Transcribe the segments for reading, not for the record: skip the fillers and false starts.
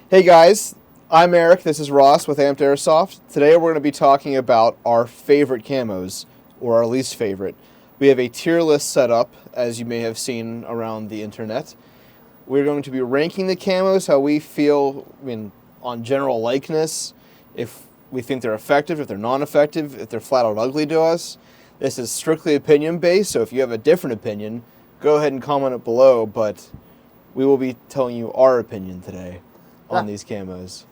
Hey guys, I'm Eric. This is Ross with Amped Airsoft. Today we're going to be talking about our favorite camos, or our least favorite. We have a tier list set up, as you may have seen around the internet. We're going to be ranking the camos, how we feel, on general likeness, if we think they're effective, if they're non-effective, if they're flat out ugly to us. This is strictly opinion-based, so if you have a different opinion, go ahead and comment it below, but we will be telling you our opinion today on these camos.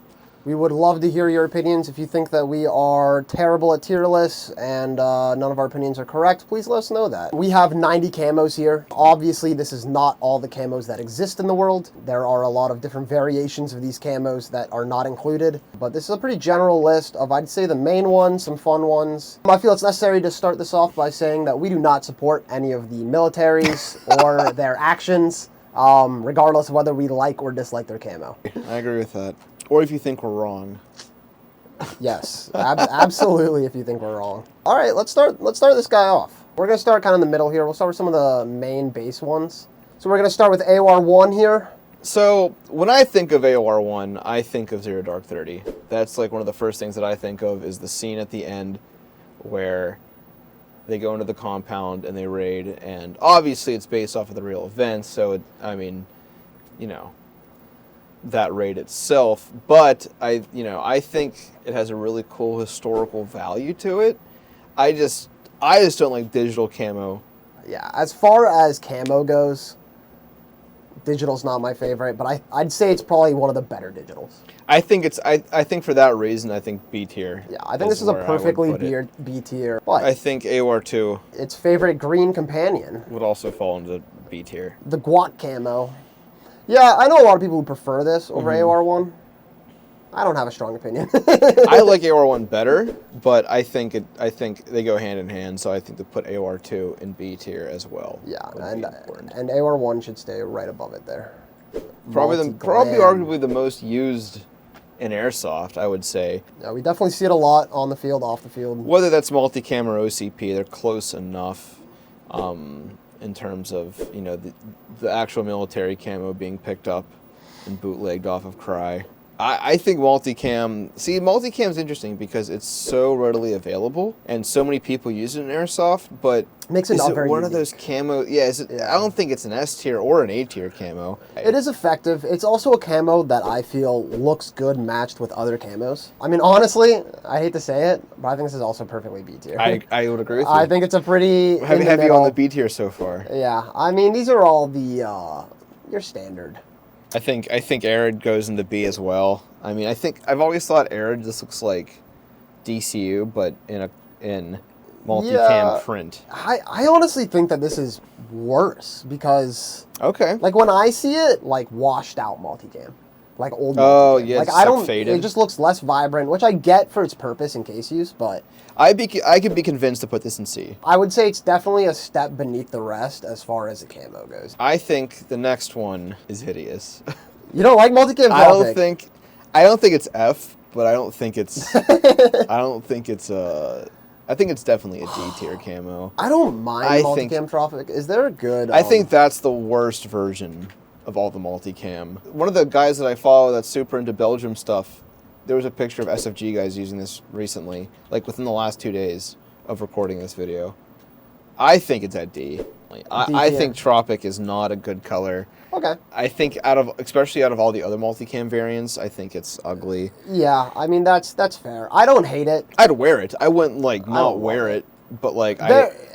We would love to hear your opinions. If you think that we are terrible at tier lists and none of our opinions are correct, please let us know that. We have 90 camos here. Obviously, this is not all the camos that exist in the world. There are a lot of different variations of these camos that are not included, but this is a pretty general list of, I'd say, the main ones, some fun ones. I feel it's necessary to start this off by saying that we do not support any of the militaries or their actions, regardless of whether we like or dislike their camo. I agree with that. Or if you think we're wrong. Yes, absolutely. If you think we're wrong. All right, let's start this guy off. We're gonna start kind of in the middle here. We'll start with some of the main base ones. So we're gonna start with AOR1 here. So when I think of AOR1, I think of Zero Dark 30. That's like one of the first things that I think of is the scene at the end where they go into the compound and they raid, and obviously it's based off of the real events. So that raid itself, but I think it has a really cool historical value to it. I just don't like digital camo. Yeah, as far as camo goes, digital's not my favorite, but I'd say it's probably one of the better digitals. I think for that reason, I think B tier. Yeah, I think this is a perfectly B tier. But I think AOR2, its favorite green companion, would also fall into B tier. The Guat camo. Yeah, I know a lot of people who prefer this over AOR1. I don't have a strong opinion. I like AOR1 better, but I think they go hand in hand, so I think to put AOR2 in B tier as well. Yeah, and AOR1 should stay right above it there. Probably arguably the most used in Airsoft, I would say. Yeah, we definitely see it a lot on the field, off the field. Whether that's multicam or OCP, they're close enough. In terms of, the actual military camo being picked up and bootlegged off of Cry. I think multicam's interesting because it's so readily available and so many people use it in Airsoft, but makes it not very one unique. of those camo? Yeah, I don't think it's an S tier or an A tier camo. It is effective. It's also a camo that I feel looks good matched with other camos. I mean, honestly, I hate to say it, but I think this is also perfectly B tier. I would agree with you. I think it's a pretty heavy on the B tier so far. Yeah, I mean, these are all the your standard. I think Arid goes into B as well. I mean, I've always thought Arid just looks like DCU, but in multicam print. I honestly think that this is worse because like when I see it, like washed out multicam, like old. Oh multicam. yeah, like I don't. Faded. It just looks less vibrant, which I get for its purpose in case use, but I could be convinced to put this in C. I would say it's definitely a step beneath the rest as far as the camo goes. I think the next one is hideous. You don't like multicam? I don't think it's F, but I think it's definitely a D tier camo. I don't mind multicam Tropic. Is there a good? I think that's the worst version of all the multicam. One of the guys that I follow that's super into Belgium stuff, there was a picture of SFG guys using this recently, like within the last 2 days of recording this video. I think it's at D. I think Tropic is not a good color. Okay. I think especially out of all the other multicam variants, I think it's ugly. Yeah, I mean that's fair. I don't hate it. I'd wear it. I wouldn't not wear it, but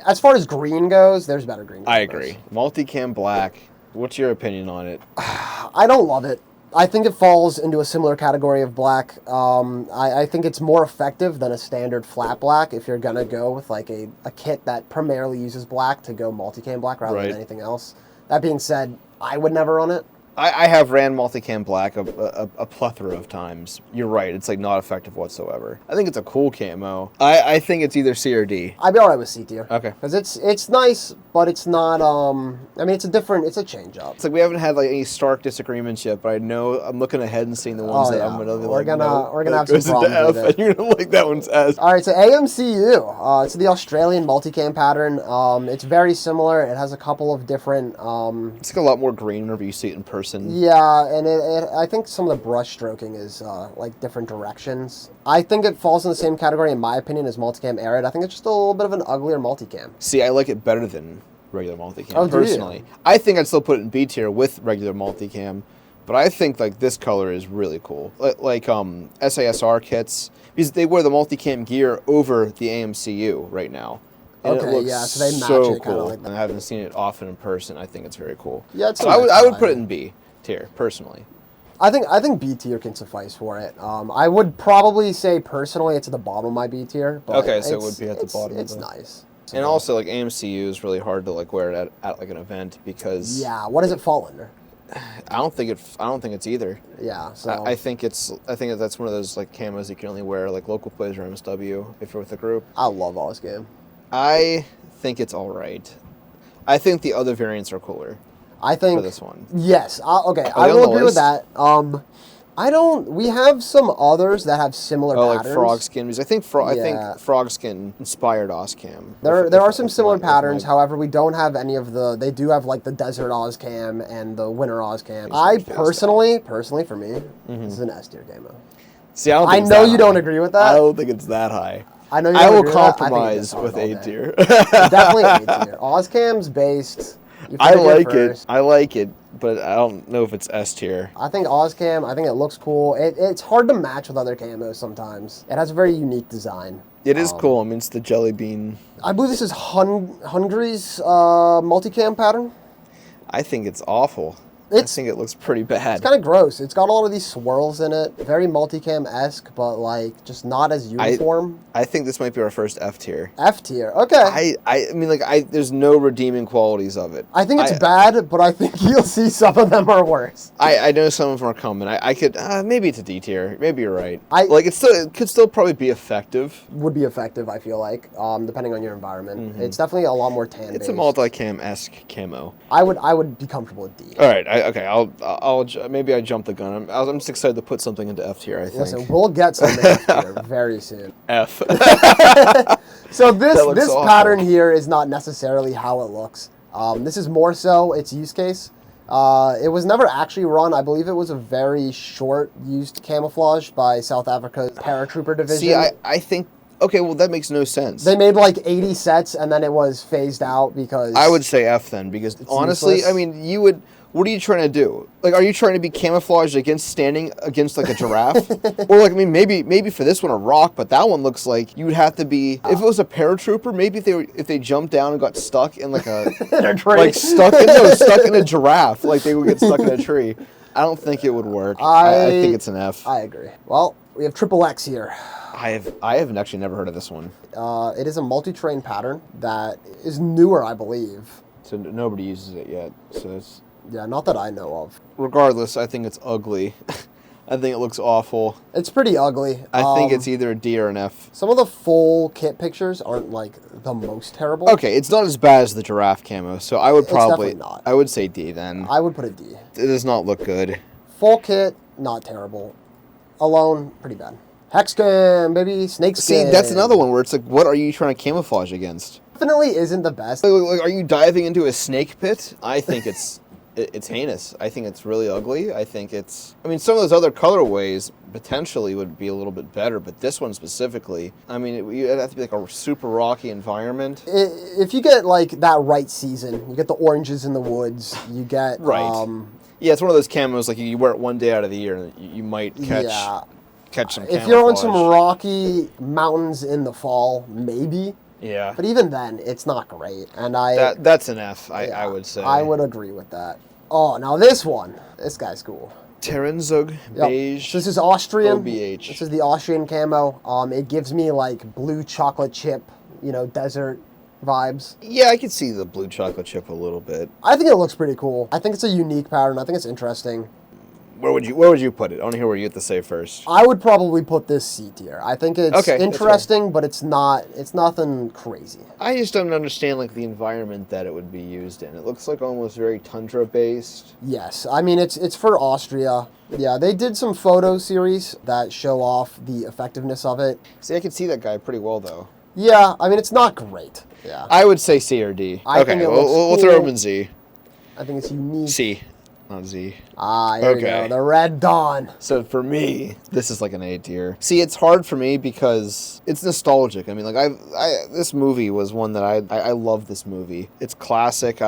as far as green goes, there's better green. I agree. Multicam black. What's your opinion on it? I don't love it. I think it falls into a similar category of black. I think it's more effective than a standard flat black if you're going to go with like a kit that primarily uses black to go multicam black rather than anything else. That being said, I would never run it. I have ran multicam black a plethora of times. You're right. It's like not effective whatsoever. I think it's a cool camo. I think it's either C or D. I'd be all right with C tier. Okay. Because it's nice, but it's not. I mean, it's a change up. It's like we haven't had like any stark disagreements yet, but I know I'm looking ahead and seeing the ones that I'm gonna be we're gonna have some problems with it. And you're gonna like that one's S. All right, so AMCU. It's the Australian multicam pattern. It's very similar. It has a couple of different. It's like a lot more green whenever you see it in person. person. Yeah, and I think some of the brush stroking is like different directions. I think it falls in the same category, in my opinion, as multicam arid. I think it's just a little bit of an uglier multicam. See, I like it better than regular multicam, Oh, personally. do you? I think I'd still put it in B tier with regular multicam, but I think like this color is really cool. Like SASR kits, because they wear the multicam gear over the AMCU right now. And Okay, it looks yeah, so they match so it kinda cool. like that. And I haven't seen it often in person. I think it's very cool. Yeah, it's so a I would nice put it design. in B tier, personally. I think B tier can suffice for it. I would probably say personally it's at the bottom of my B tier. But Okay, so it would be at the bottom of It's the- nice. And also, like, AMCU is really hard to like wear it at like an event because Yeah, what does it fall under? I don't think it's either. Yeah, so I think that's one of those like camos you can only wear like local plays or MSW if you're with a group. I love Osgame. I think it's all right. I think the other variants are cooler I think for this one. Yes. Okay, Are I they on will the agree with list? that. I don't. We have some others that have similar Oh, patterns. like frog skin, because I think Yeah. frog skin inspired Oscam. There are some similar if patterns. my- However, we don't have any of the. They do have like the desert Oscam and the winter Oscam. It's I like face personally for me, this is an S tier camo. See, I don't. I Think it's know that you don't high. agree with that. I don't think it's that high. I know you I don't will agree with that. I think it compromise gets hard with all A day. tier. Definitely A tier. Oscam's based. You I figured like it. first. I like it, but I don't know if it's S tier. I think Oscam, I think it looks cool. It's hard to match with other camos sometimes. It has a very unique design. It is cool. I mean, it's the jelly bean. I believe this is Hungary's multicam pattern. I think it's awful. I think it looks pretty bad. It's kind of gross. It's got all of these swirls in it. Very multicam-esque, but like just not as uniform. I think this might be our first F tier. F tier. Okay. I mean, like, there's no redeeming qualities of it. I think it's bad, but I think you'll see some of them are worse. I know some of them are coming. I could maybe it's a D tier. Maybe you're right. It It could still probably be effective. would be effective, I feel like, depending on your environment. It's definitely a lot more tan. It's a multicam-esque camo. I would be comfortable with D. All right. I'll maybe I jumped the gun. I'm just excited to put something into F tier. I think. Listen, we'll get something F tier very soon. F. So this looks awful. pattern here is not necessarily how it looks. This is more so its use case. It was never actually run. I believe it was a very short used camouflage by South Africa's paratrooper division. See, I think. Okay, well that makes no sense. They made like 80 sets and then it was phased out because I would say F then, because honestly, useless. I mean, you would. What are you trying to do? Like, are you trying to be camouflaged against standing against like a giraffe, or like, I mean, maybe for this one a rock, but that one looks like you would have to be. If it was a paratrooper, maybe if they jumped down and got stuck in like a in a tree. like stuck in a giraffe, like they would get stuck in a tree. I don't think it would work. I think it's an F. I agree. Well, we have triple X here. I have actually never heard of this one. It is a multi-terrain pattern that is newer, I believe. So nobody uses it yet. So it's. Yeah, not that I know of. Regardless, I think it's ugly. I think it looks awful. It's pretty ugly. I think it's either a D or an F. Some of the full kit pictures aren't like the most terrible. Okay, it's not as bad as the giraffe camo, so I would probably. definitely not. I would say D then. I would put a D. It does not look good. Full kit, not terrible. Alone, pretty bad. Hexcam, baby, snake See, skin. that's another one where it's like, what are you trying to camouflage against? Definitely isn't the best. Like, are you diving into a snake pit? I think it's it's heinous. I think it's really ugly. I think it's. I mean, some of those other colorways potentially would be a little bit better, but this one specifically. I mean, you have to be like a super rocky environment. If you get like that right season, you get the oranges in the woods. You get Right. Yeah, it's one of those camos like you wear it one day out of the year, and you might catch some. If you're on some camouflage. rocky mountains in the fall, maybe. Yeah. But even then, it's not great. And That's an F, I would say. I would agree with that. Oh, now this one. This guy's cool. Terenzug Yep. beige. This is Austrian. OBH. This is the Austrian camo. It gives me like blue chocolate chip, desert vibes. Yeah, I could see the blue chocolate chip a little bit. I think it looks pretty cool. I think it's a unique pattern. I think it's interesting. Where would you put it? I want to hear where you have to say first. I would probably put this C tier. I think it's Okay, that's interesting, but it's nothing crazy. I just don't understand like the environment that it would be used in. It looks like almost very tundra based. Yes, I mean it's for Austria. Yeah, they did some photo series that show off the effectiveness of it. See, I can see that guy pretty well though. Yeah, I mean it's not great. Yeah, I would say C or D. I Okay, think it we'll looks throw cool. him in Z. I think it's unique. C. not Z. Ah, here we go. The Red Dawn. So for me, this is like an A tier. See, it's hard for me because it's nostalgic. I mean, like this movie was one that I love. This movie. It's classic.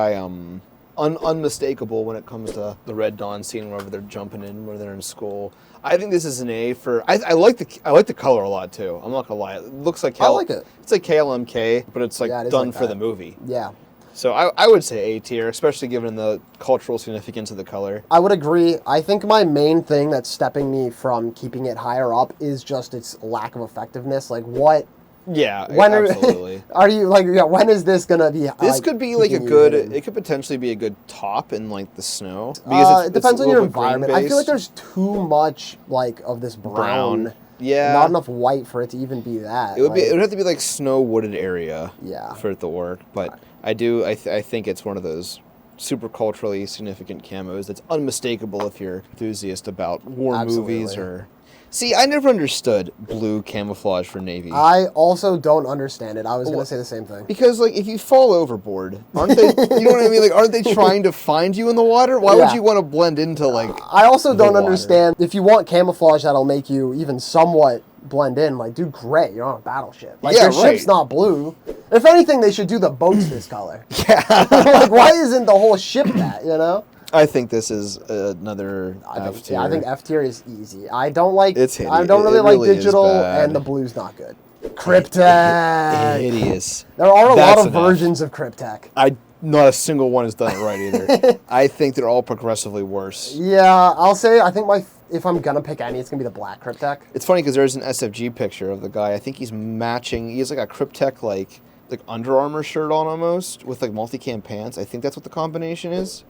Unmistakable when it comes to the Red Dawn scene wherever they're jumping in, where they're in school. I think this is an A for. I like the color a lot too. I'm not gonna lie. It looks like I like it. It's like KLMK, but it's like Yeah, it is done like for that. the movie. Yeah. So I would say A tier, especially given the cultural significance of the color. I would agree. I think my main thing that's stepping me from keeping it higher up is just its lack of effectiveness. Like what? Yeah, When absolutely. Are you like? Yeah. When is this gonna be? This could be like a good. It could potentially be a good top in like the snow. Because it depends it's on your a little bit environment. I feel like grain-based. there's too much like of this brown. Yeah. Not enough white for it to even be that. It would be. It would have to be like snow wooded area. Yeah. For it to work, but I think it's one of those super culturally significant camos that's unmistakable if you're enthusiast about war movies or. See, I never understood blue camouflage for Navy. I also don't understand it. I was going to say the same thing. Because, like, if you fall overboard, aren't they, you know what I mean? Like, aren't they trying to find you in the water? Why would you want to blend into, like, I also don't water? understand, if you want camouflage that'll make you even somewhat blend in, like, do gray. You're on a battleship. Like, Yeah, your ship's not blue. If anything, they should do the boats this color. Yeah. Like, why isn't the whole ship that, you know? I think this is another F tier. Yeah, I think F tier is easy. I don't like. It's hideous. I don't really It like really is digital, bad. and the blue's not good. Cryptech. Hideous. There are a That's lot of an F. versions of Cryptech. Not a single one has done it right either. I think they're all progressively worse. Yeah, I'll say. I think if I'm gonna pick any, it's gonna be the black Cryptech. It's funny because there's an SFG picture of the guy. I think he's matching. He has like a Cryptech like Under Armour shirt on almost with like multicam pants. I think that's what the combination is.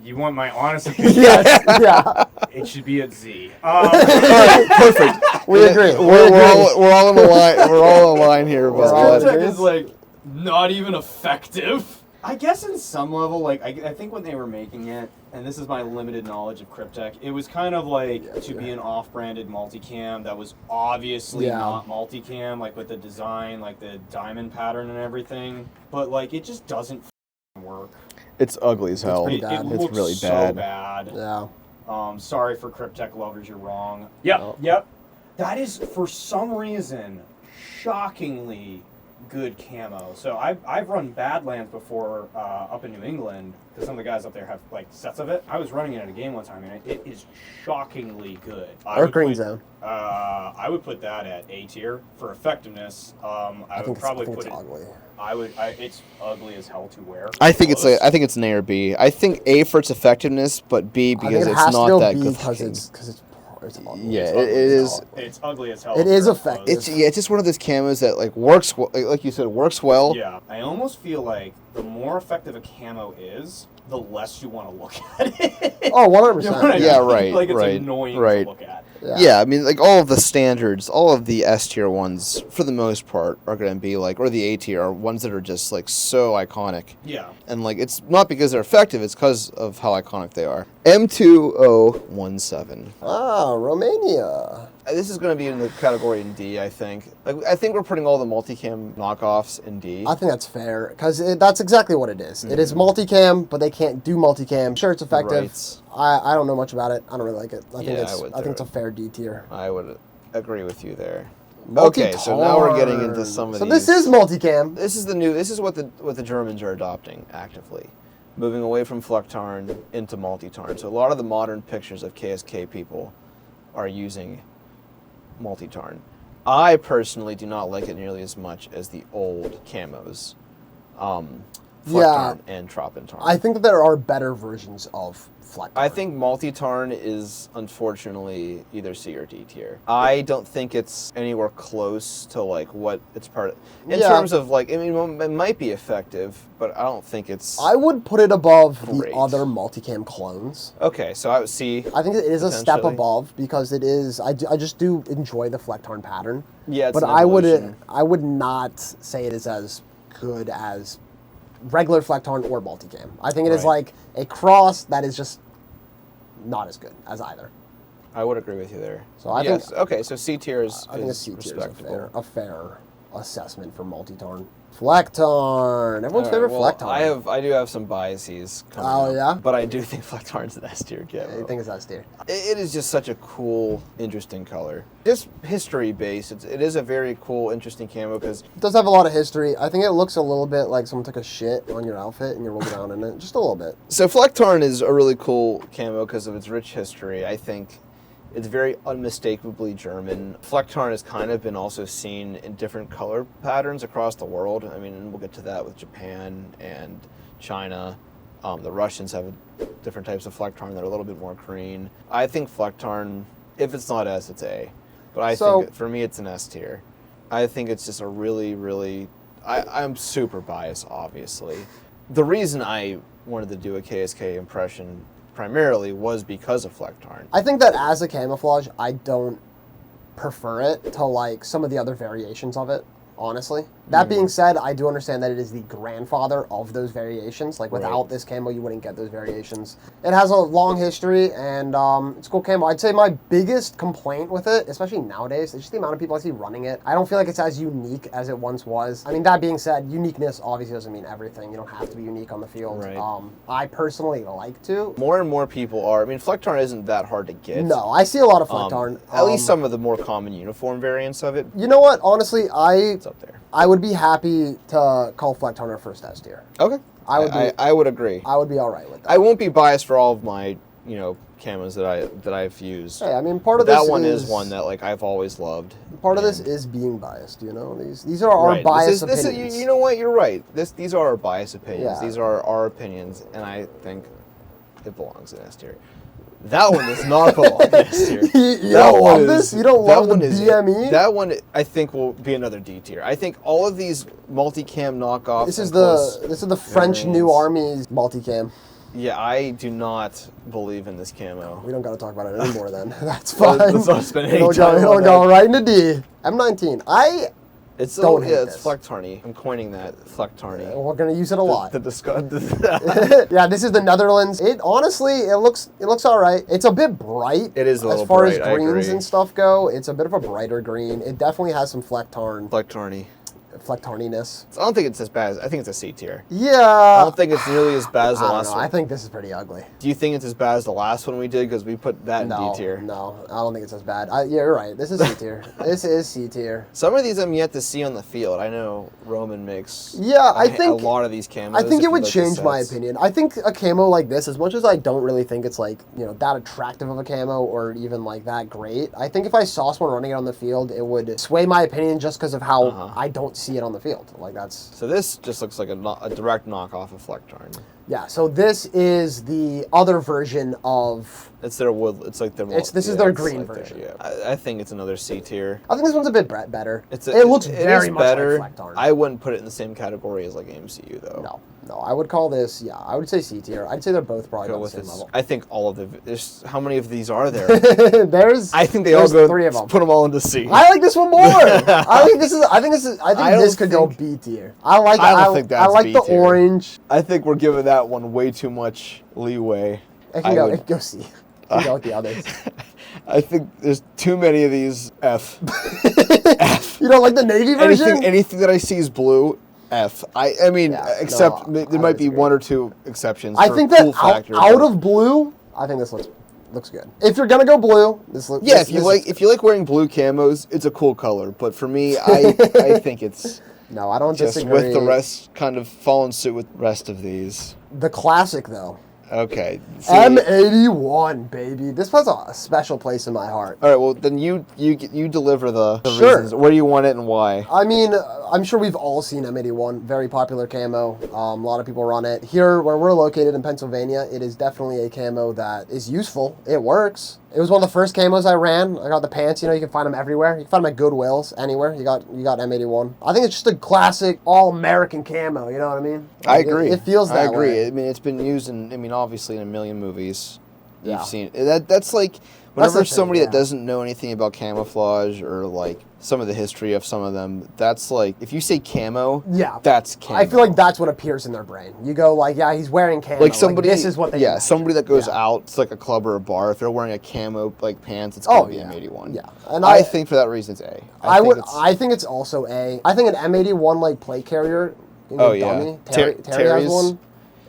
You want my honest opinion? Yes. Yeah. It should be at Z. All right, perfect. We agree. We're all in the line. We're all in line here. We're But all in Cryptech is like not even effective. I guess in some level, like I think when they were making it, and this is my limited knowledge of Cryptech, it was kind of like to be an off-branded multicam that was obviously not multicam, like with the design, like the diamond pattern and everything. But like it just doesn't work. it's ugly as hell. pretty bad. It's looks really so bad. bad. Yeah. Sorry for Cryptech lovers, you're wrong. Yep. That is, for some reason, shockingly good camo. So I've run Badlands before up in New England, because some of the guys up there have like sets of it. I was running it at a game one time, and it is shockingly good. Or Green Zone. I would put that at A tier for effectiveness. I would probably put it. Ugly. It's ugly as hell to wear. I think it's an A or B. I think A for its effectiveness, but B because it's not that good because looking. it's ugly. Yeah, It's it ugly is. as hell. It's ugly as hell. It is for effective. clothes. It's just one of those camos that like works like you said works well. Yeah, I almost feel like the more effective a camo is, the less you want to look at it. Oh, 100%. You know what I mean? Yeah, right, Like it's right, annoying right. to look at. Yeah, I mean, like all of the standards, all of the S tier ones, for the most part, are going to be like, or the A tier, are ones that are just like so iconic. Yeah. And like, it's not because they're effective; it's because of how iconic they are. M2017. Ah, Romania. This is going to be in the category in D, I think. Like, I think we're putting all the multicam knockoffs in D. I think that's fair, because that's exactly what it is. It is multicam, but they can't do multicam. Sure, it's effective. Right. I don't know much about it. I don't really like it. I think I it's a fair D tier. I would agree with you there. Okay, so now we're getting into some of so these. this is multicam. This is what the Germans are adopting actively, moving away from Flecktarn into multi-tarn. So a lot of the modern pictures of KSK people are using multi-tarn. I personally do not like it nearly as much as the old camos, Flecktarn and Troppentarn. I think that there are better versions of Flecktarn. I think multi-tarn is unfortunately either C or D tier. I don't think it's anywhere close to like what it's part of. In terms of like, I mean, it might be effective, but I don't think it's. I would put it above great. the other multicam clones. Okay, so I would see. I think it is a step potentially. above because it is. I just do enjoy the Flecktarn pattern. Yeah, it's but an I evolution. would not say it is as good as regular Flecktarn or multicam. I think it is Right. like a cross that is just not as good as either. I would agree with you there. So I think okay, so C tier is I think a C tier is respectable. a fair assessment for multi-tarn. Flectarn. Everyone's favorite Flectarn. I do have some biases coming Oh, up, yeah? but I do think Flectarn's an S tier camo. I think it's S tier. It is just such a cool, interesting color. Just history based. It is a very cool, interesting camo because It does have a lot of history. I think it looks a little bit like someone took a shit on your outfit and you rolled around in it. Just a little bit. so Flectarn is a really cool camo because of its rich history. I think it's very unmistakably German. Flectarn has kind of been also seen in different color patterns across the world. I mean, we'll get to that with Japan and China. The Russians have different types of Flectarn that are a little bit more green. I think Flectarn, if it's not S, it's A. But I think, for me, it's an S tier. I think it's just a really, really... I'm super biased, obviously. The reason I wanted to do a KSK impression primarily was because of Flectarn. I think that as a camouflage, I don't prefer it to like some of the other variations of it, honestly. That being said, I do understand that it is the grandfather of those variations. Like without this camo, you wouldn't get those variations. It has a long history and it's a cool camo. I'd say my biggest complaint with it, especially nowadays, is just the amount of people I see running it. I don't feel like it's as unique as it once was. I mean, that being said, uniqueness obviously doesn't mean everything. You don't have to be unique on the field. Right. I personally like to. More and more people are. I mean, Flectarn isn't that hard to get. No, I see a lot of Flectarn. At least some of the more common uniform variants of it. You know what? Honestly, It's up there. I would be happy to call Flectarn our first S tier. Okay. I would agree. I would be all right with that. I won't be biased for all of my, camos that I've used. Hey, I mean, part of this that one is one that like I've always loved. Part of this is being biased. You know, these are our biased opinions. You know what? You're right. These are our biased opinions. Yeah. These are our opinions, and I think it belongs in S tier. That one does not belong in S tier. You don't love this? You don't love the BME? That one, I think, will be another D tier. I think all of these multicam knockoffs. This is the French New Army's multicam. Yeah, I do not believe in this camo. We don't got to talk about it anymore then. That's fine. Let's not spend any time We'll go right into D. M19. It's don't hate it's this. Flectarny. I'm coining that Flectarny. We're gonna use it a lot. Yeah, this is the Netherlands. It honestly, it looks all right. It's a bit bright. It is a little as far bright, as greens I and stuff go. It's a bit of a brighter green. It definitely has some Flectarny. Flectarniness. I don't think it's as bad. I think it's a C tier. Yeah. I don't think it's nearly as bad as the last one. I think this is pretty ugly. Do you think it's as bad as the last one we did? Because we put that in D tier. No, I don't think it's as bad. Yeah, you're right. This is C tier. This is C tier. Some of these I'm yet to see on the field. I know Roman makes I think a lot of these camos. I think it would change my opinion. I think a camo like this, as much as I don't really think it's like, that attractive of a camo or even like that great, I think if I saw someone running it on the field, it would sway my opinion just because of how I don't see it on the field. Like that's. So this just looks like a direct knockoff of Flectarn. Yeah. So this is the other version of. It's their wood. It's like their. This is their green version. Yeah. I think it's another C tier. I think this one's a bit better. It looks very much better. like Flectarn. I wouldn't put it in the same category as like AMCU though. No, I would call this. Yeah, I would say C tier. I'd say they're both probably on the same level. I think all of the. There's how many of these are there? I think they all go. 3 of them. Put them all into C. I like this one more. I think this could go B tier. I don't think that's B tier. The orange. I think we're giving that one way too much leeway. It can go C. It can go with the others. I think there's too many of these F. F. You don't like the navy version? Anything that I see is blue. F. I mean, except there might be 1 or 2 exceptions. I think that out of blue, I think this looks good. If you're gonna go blue, this looks. Yeah, if you like wearing blue camos, it's a cool color. But for me, I think it's. No, I don't just disagree. With the rest, kind of following suit with the rest of these. The classic though. Okay. M81, baby. This has a special place in my heart. All right, well, then you deliver the reasons. Where do you want it and why? I mean, I'm sure we've all seen M81. Very popular camo. A lot of people run it. Here, where we're located in Pennsylvania, it is definitely a camo that is useful. It works. It was one of the first camos I ran. I got the pants. You can find them everywhere. You can find them at Goodwills, anywhere. You got M81. I think it's just a classic all-American camo. You know what I mean? I agree. It feels that way. I mean, it's been used in, obviously in a million movies. Yeah. You've seen that's like That's whenever the thing, somebody yeah. that doesn't know anything about camouflage or like some of the history of some of them, that's like if you say camo, Yeah. that's camo. I feel like that's what appears in their brain. You go like, yeah, he's wearing camo. like somebody. this is what they. Yeah, imagine. somebody that goes Yeah. out to like a club or a bar. If they're wearing a camo like pants, it's Oh, gonna be yeah. M81. Yeah. And I think for that reason it's A. I think it's also A. I think an M81 like plate carrier. Oh, yeah. Dummy. Terry has Terry's- one.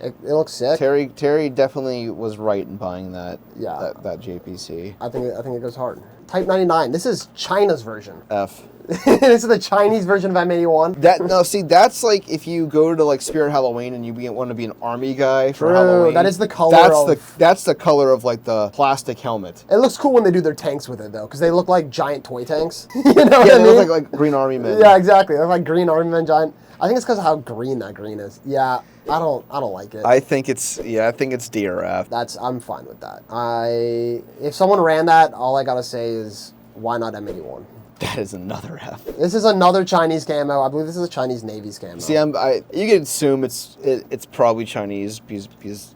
It looks sick. Terry definitely was right in buying that. Yeah. That JPC. I think it goes hard. Type 99. This is China's version. F. This is the Chinese version of M81. That's like if you go to like Spirit Halloween and you want to be an army guy for True, Halloween. that is the color That's the color of like the plastic helmet. It looks cool when they do their tanks with it though, because they look like giant toy tanks. You know what Yeah, I they mean? look like Green Army men. Yeah, exactly. They look like green army men giant. I think it's because of how green that green is. Yeah, I don't like it. I think it's D or F. I'm fine with that. If someone ran that, all I gotta say is why not M81? That is another F. This is another Chinese camo. I believe this is a Chinese Navy's camo. See, you can assume it's probably Chinese because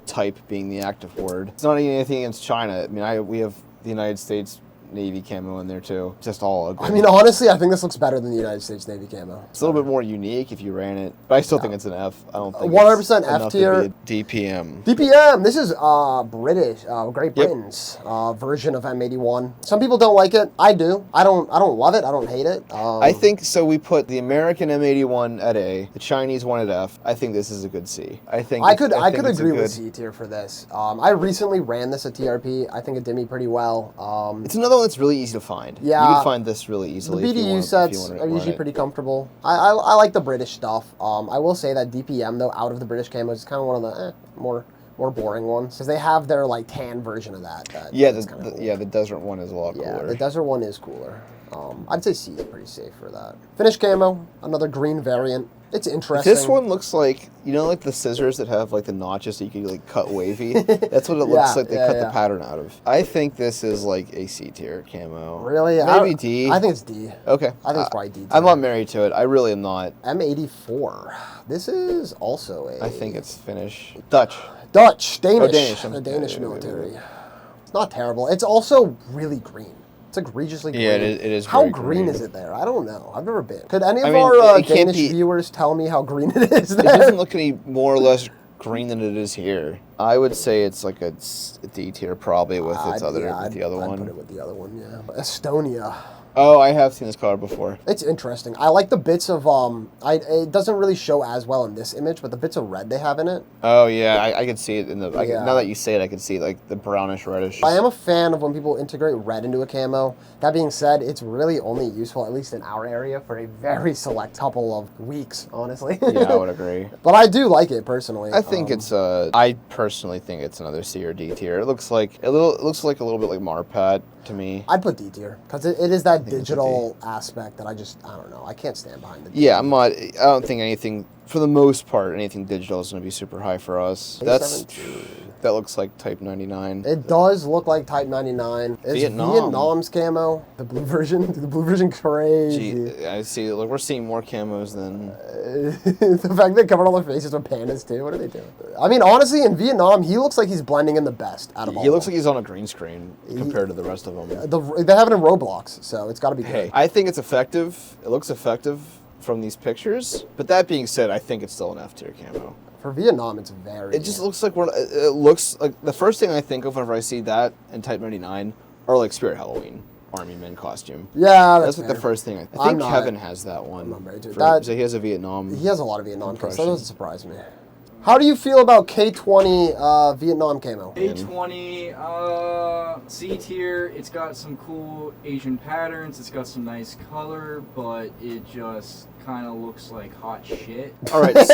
type being the active word. It's not anything against China. I mean, we have the United States Navy camo in there too. Just all ugly. I mean, honestly, I think this looks better than the United States Navy camo. It's a little bit more unique if you ran it, but I still think it's an F. I don't think 100% it's F enough tier. to be a DPM. DPM. This is British, Great Britain's version of M81. Some people don't like it. I do. I don't love it. I don't hate it. I think so. We put the American M81 at A, the Chinese one at F. I think this is a good C. I could agree with C tier for this. I recently ran this at TRP. I think it did me pretty well. It's another one that's really easy to find. Yeah. You can find this really easily. The BDU sets are usually pretty comfortable. I like the British stuff. I will say that DPM though, out of the British camos, is kind of one of the more boring ones because they have their like tan version of that. The desert one is a lot cooler. Yeah, the desert one is cooler. I'd say C is pretty safe for that. Finish camo, another green variant. It's interesting. This one looks like, like the scissors that have like the notches so you can like cut wavy. That's what it looks like they cut the pattern out of. I think this is like a C tier camo. Really? Maybe D. I think it's D. Okay. I think it's probably D tier. I'm not married to it. I really am not. M84. This is also I think it's Finnish. Danish. Danish. Danish. The Danish military. It's not terrible. It's also really green. It's egregiously green. Yeah, it is. How very green is it there? I don't know. I've never been. Could any of mean, our it can't Danish be- viewers tell me how green it is It there? doesn't look any more or less green than it is here. I would say it's like a D tier probably with the other I'd one. put it with the other one, yeah. Estonia. Oh, I have seen this color before. It's interesting. I like the bits of it doesn't really show as well in this image, but the bits of red they have in it. Oh yeah, I can see it in the. Yeah. Now that you say it, I can see like the brownish reddish. I am a fan of when people integrate red into a camo. That being said, it's really only useful, at least in our area, for a very select couple of weeks, honestly. Yeah, I would agree. But I do like it personally. I think I personally think it's another C or D tier. It looks like a little bit like Marpat to me. I'd put D tier because it is that digital aspect that I don't know. I can't stand behind it. Yeah, I don't think anything, for the most part, anything digital is going to be super high for us. That looks like Type 99. It does look like Type 99. It's Vietnam. Vietnam's camo. The blue version. The blue version crazy. Gee, I see. Look, we're seeing more camos than. The fact they covered all their faces with pandas too. What are they doing? I mean, honestly, in Vietnam, he looks like he's blending in the best out of all. He looks like he's on a green screen compared to the rest of them. They have it in Roblox, so it's got to be good. Hey, I think it's effective. It looks effective from these pictures. But that being said, I think it's still an F tier camo. For Vietnam, it's very. It just looks like it looks like the first thing I think of whenever I see that in Type 99 are like Spirit Halloween Army men costume. Yeah, that's like the first thing. I think Kevin has that one. I'm not married to it. So he has a Vietnam. He has a lot of Vietnam camos. That doesn't surprise me. How do you feel about K20 Vietnam camo? K20 C tier. It's got some cool Asian patterns. It's got some nice color, but it just kind of looks like hot shit. All right, so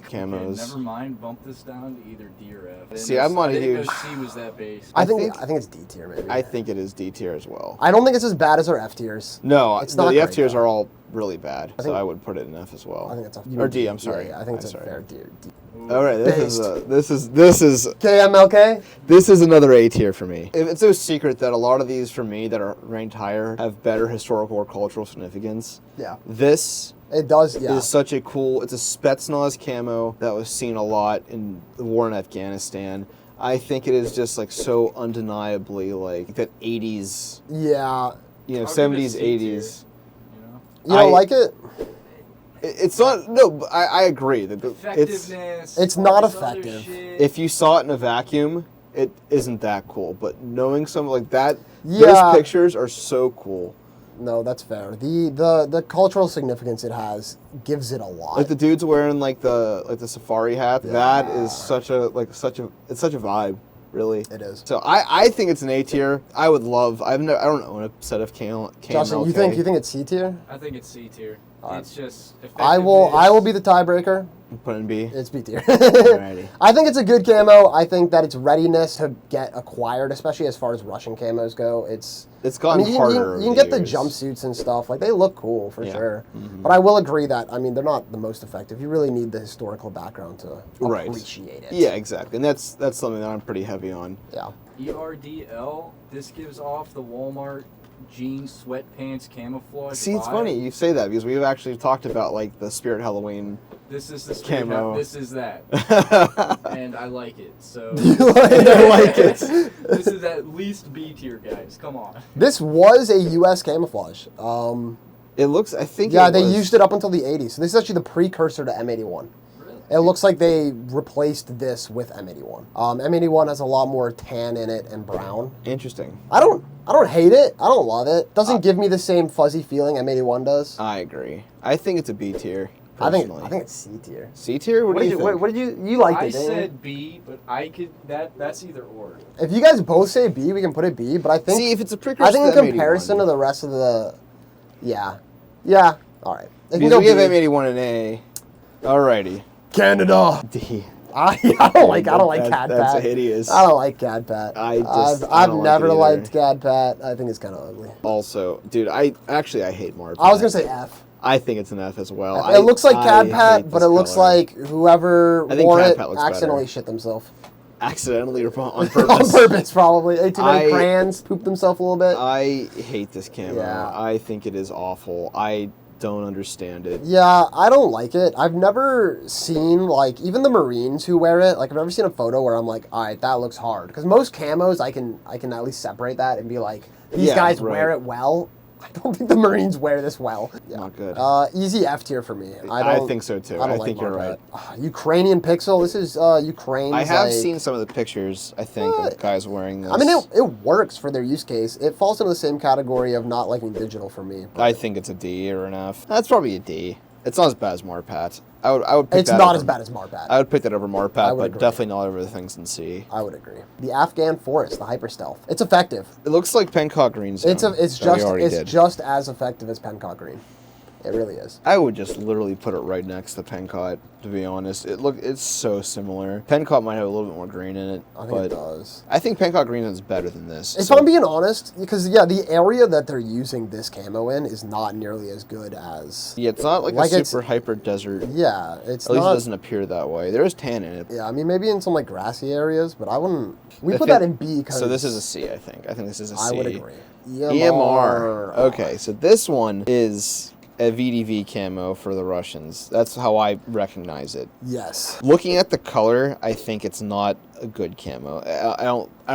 camos. Never mind. Bump this down to either D or F. See, I'm not a huge. C was that base. I think it's D tier maybe. I think it is D tier as well. I don't think it's as bad as our F tiers. No, it's not. The F tiers though. are all really bad, so I would put it in F as well. I think it's a or D. I'm sorry. Yeah, I think it's a fair D. All right, this is KMLK. This is another A tier for me. It's no secret that a lot of these for me that are ranked higher have better historical or cultural significance. Yeah. This It does, yeah. is such a cool. It's a Spetsnaz camo that was seen a lot in the war in Afghanistan. I think it is just like so undeniably like that 80s, Yeah. you know, I'll give it 70s, C tier. 80s. You know? You don't like it? It's not. No, but I agree that Effectiveness. it's all not this other effective. shit. if you saw it in a vacuum, it isn't that cool. But knowing something like that, Yeah. those pictures are so cool. No, that's fair. The cultural significance it has gives it a lot. Like the dudes wearing like the safari hat. That is such a it's such a vibe. Really, It is. So I think it's an A tier. I would love. I don't own a set of Camo. Justin, you think it's C tier? I think it's C tier. Alright. It's just. I will be the tiebreaker. Put in B. It's B tier. Alrighty. I think it's a good camo. I think that its readiness to get acquired, especially as far as Russian camos go, it's gotten harder. You can get the jumpsuits and stuff. Like, they look cool for sure. Mm-hmm. But I will agree that, I mean, they're not the most effective. You really need the historical background to Right. appreciate it. Yeah, exactly. And that's something that I'm pretty heavy on. Yeah. ERDL. This gives off the Walmart jeans, sweatpants, camouflage. See, it's vibe. funny you say that because we've actually talked about like the Spirit Halloween. This is the Camo. This is that, and I like it. So I like it. This is at least B tier, guys. Come on. This was a U.S. camouflage. It looks. I think. Yeah, it they was- used it up until the 80s. So this is actually the precursor to M81. Really? It looks like they replaced this with M81. M81 has a lot more tan in it and brown. Interesting. I don't hate it. I don't love it. Doesn't give me the same fuzzy feeling M81 does. I agree. I think it's a B tier. I think Personally. it's C tier. C tier. What do you think? What did you liked I it? Didn't you? said B, but I could that's either or. If you guys both say B, we can put it B. But I think See, if it's a precursor. I think in to M81, comparison to the rest of the, yeah, all right. It can because go we have B. M81 and A. Alrighty. Canada. D. I don't like Cad That's Pat. hideous. I don't like Cad Pat. I I've don't like never it either. liked Cad Pat. I think it's kind of ugly. Also, dude, I hate Marp. I was gonna say F. I think it's an F as well. It looks like Cad I Pat, hate but this it looks color. like whoever I think wore Cad it Pat looks accidentally better. shit themselves. Accidentally or on On purpose. purpose, probably. Ate too many I- crayons, pooped themselves a little bit. I hate this camo. Yeah. I think it is awful. I don't understand it. Yeah, I don't like it. I've never seen, like, even the Marines who wear it, like, I've never seen a photo where I'm like, all right, that looks hard. Because most camos, I can at least separate that and be like, these Yeah, guys right. wear it well. I don't think the Marines wear this well. Yeah. Not good. Easy F tier for me. I think so too. I don't I like think you're Marquette. right. Ukrainian pixel. This is Ukraine's. I have like- seen some of the pictures, I think, of guys wearing this. I mean, it works for their use case. It falls into the same category of not liking digital for me. but I think it's a D or an F. That's probably a D. It's not as bad as Marpat. I would pick it's that not over- as bad as Marpat. I would pick that over I Marpat, would but agree. definitely not over the things in C. I would agree. The Afghan Forest, the hyper stealth. It's effective. It looks like Pencock Green Zone. It's that we already did. just as effective as Pencock Green. It really is. I would just literally put it right next to Pencott, to be honest. It's so similar. Pencott might have a little bit more green in it, I think but it does. I think Pencott Green is better than this. If so- I'm being honest, because yeah, the area that they're using this camo in is not nearly as good as. yeah, it's not like like a it's- super hyper desert. Yeah, it's At least not. it doesn't appear that way. There is tan in it. Yeah, I mean maybe in some like grassy areas, but I wouldn't. We If put it- that in B because. So this is a C, I think. I think this is a C. I would agree. EMR. Okay, so this one is a VDV camo for the Russians. That's how I recognize it. Yes. Looking at the color, I think it's not a good camo. I